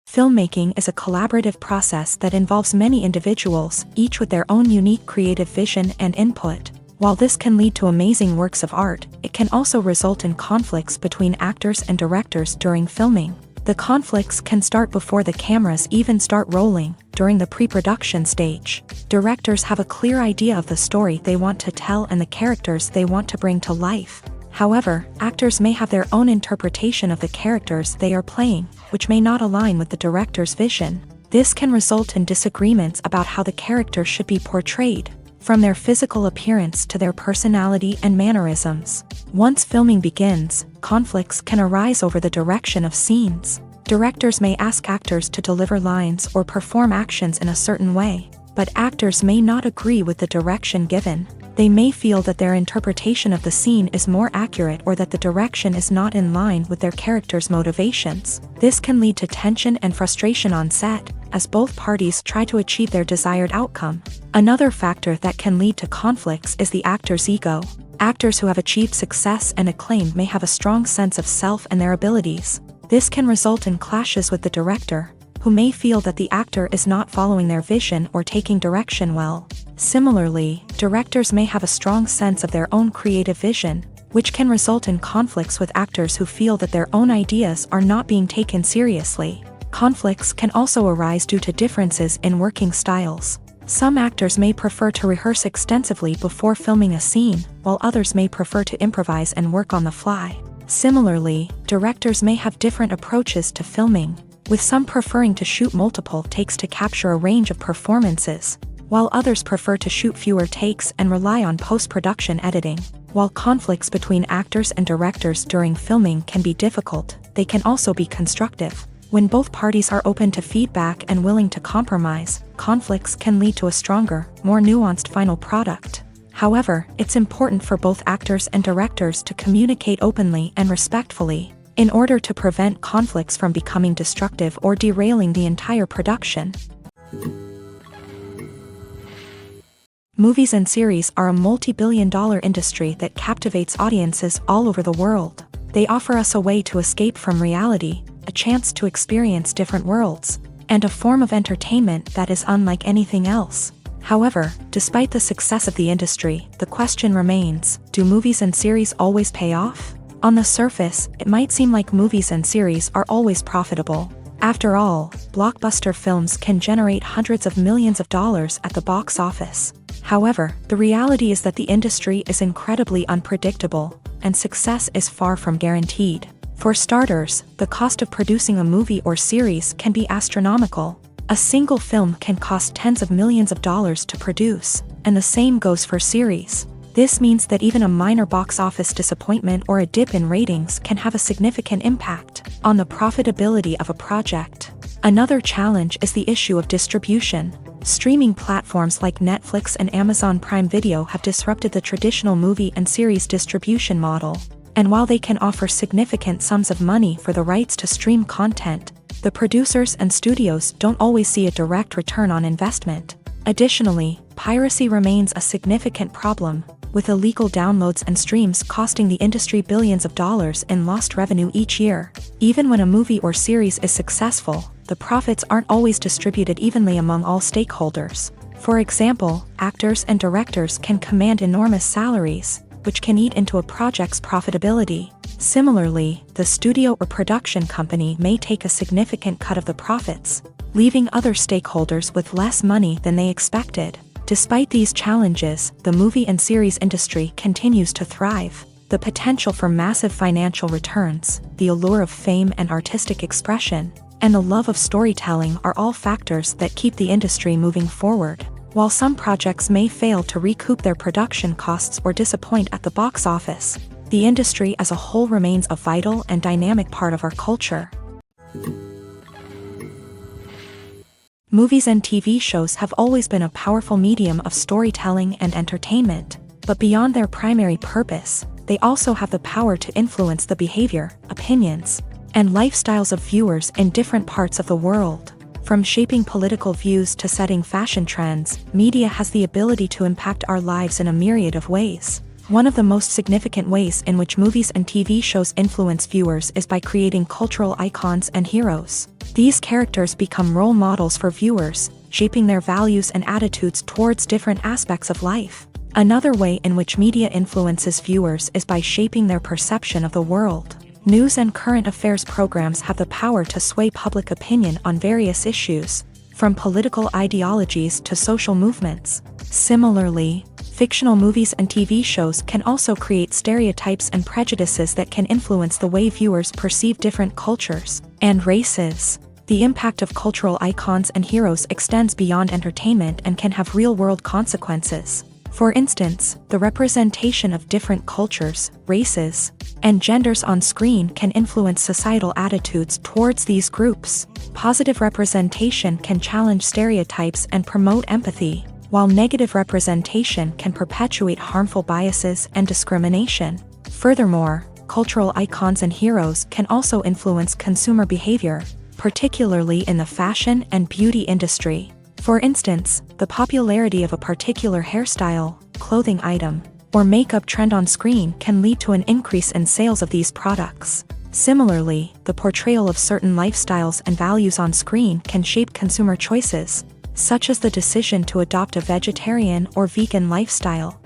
Filmmaking is a collaborative process that involves many individuals, each with their own unique creative vision and input. While this can lead to amazing works of art, it can also result in conflicts between actors and directors during filming. The conflicts can start before the cameras even start rolling, during the pre-production stage. Directors have a clear idea of the story they want to tell and the characters they want to bring to life. However, actors may have their own interpretation of the characters they are playing, which may not align with the director's vision. This can result in disagreements about how the characters should be portrayed, from their physical appearance to their personality and mannerisms. Once filming begins, conflicts can arise over the direction of scenes. Directors may ask actors to deliver lines or perform actions in a certain way, but actors may not agree with the direction given. They may feel that their interpretation of the scene is more accurate or that the direction is not in line with their character's motivations. This can lead to tension and frustration on set, as both parties try to achieve their desired outcome. Another factor that can lead to conflicts is the actor's ego. Actors who have achieved success and acclaim may have a strong sense of self and their abilities. This can result in clashes with the director, who may feel that the actor is not following their vision or taking direction well. Similarly, directors may have a strong sense of their own creative vision, which can result in conflicts with actors who feel that their own ideas are not being taken seriously. Conflicts can also arise due to differences in working styles. Some actors may prefer to rehearse extensively before filming a scene, while others may prefer to improvise and work on the fly. Similarly, directors may have different approaches to filming, with some preferring to shoot multiple takes to capture a range of performances, while others prefer to shoot fewer takes and rely on post-production editing. While conflicts between actors and directors during filming can be difficult, they can also be constructive. When both parties are open to feedback and willing to compromise, conflicts can lead to a stronger, more nuanced final product. However, it's important for both actors and directors to communicate openly and respectfully, in order to prevent conflicts from becoming destructive or derailing the entire production. Movies and series are a multi-billion-dollar industry that captivates audiences all over the world. They offer us a way to escape from reality, a chance to experience different worlds, and a form of entertainment that is unlike anything else. However, despite the success of the industry, the question remains, do movies and series always pay off? On the surface, it might seem like movies and series are always profitable. After all, blockbuster films can generate hundreds of millions of dollars at the box office. However, the reality is that the industry is incredibly unpredictable, and success is far from guaranteed. For starters, the cost of producing a movie or series can be astronomical. A single film can cost tens of millions of dollars to produce, and the same goes for series. This means that even a minor box office disappointment or a dip in ratings can have a significant impact on the profitability of a project. Another challenge is the issue of distribution. Streaming platforms like Netflix and Amazon Prime Video have disrupted the traditional movie and series distribution model. And while they can offer significant sums of money for the rights to stream content, the producers and studios don't always see a direct return on investment. Additionally, piracy remains a significant problem, with illegal downloads and streams costing the industry billions of dollars in lost revenue each year. Even when a movie or series is successful, the profits aren't always distributed evenly among all stakeholders. For example, actors and directors can command enormous salaries, which can eat into a project's profitability. Similarly, the studio or production company may take a significant cut of the profits, leaving other stakeholders with less money than they expected. Despite these challenges, the movie and series industry continues to thrive. The potential for massive financial returns, the allure of fame and artistic expression, and the love of storytelling are all factors that keep the industry moving forward. While some projects may fail to recoup their production costs or disappoint at the box office, the industry as a whole remains a vital and dynamic part of our culture. Movies and TV shows have always been a powerful medium of storytelling and entertainment, but beyond their primary purpose, they also have the power to influence the behavior, opinions, and lifestyles of viewers in different parts of the world. From shaping political views to setting fashion trends, media has the ability to impact our lives in a myriad of ways. One of the most significant ways in which movies and TV shows influence viewers is by creating cultural icons and heroes. These characters become role models for viewers, shaping their values and attitudes towards different aspects of life. Another way in which media influences viewers is by shaping their perception of the world. News and current affairs programs have the power to sway public opinion on various issues, from political ideologies to social movements. Similarly, fictional movies and TV shows can also create stereotypes and prejudices that can influence the way viewers perceive different cultures and races. The impact of cultural icons and heroes extends beyond entertainment and can have real-world consequences. For instance, the representation of different cultures, races, and genders on screen can influence societal attitudes towards these groups. Positive representation can challenge stereotypes and promote empathy, while negative representation can perpetuate harmful biases and discrimination. Furthermore, cultural icons and heroes can also influence consumer behavior, particularly in the fashion and beauty industry. For instance, the popularity of a particular hairstyle, clothing item, or makeup trend on screen can lead to an increase in sales of these products. Similarly, the portrayal of certain lifestyles and values on screen can shape consumer choices, such as the decision to adopt a vegetarian or vegan lifestyle.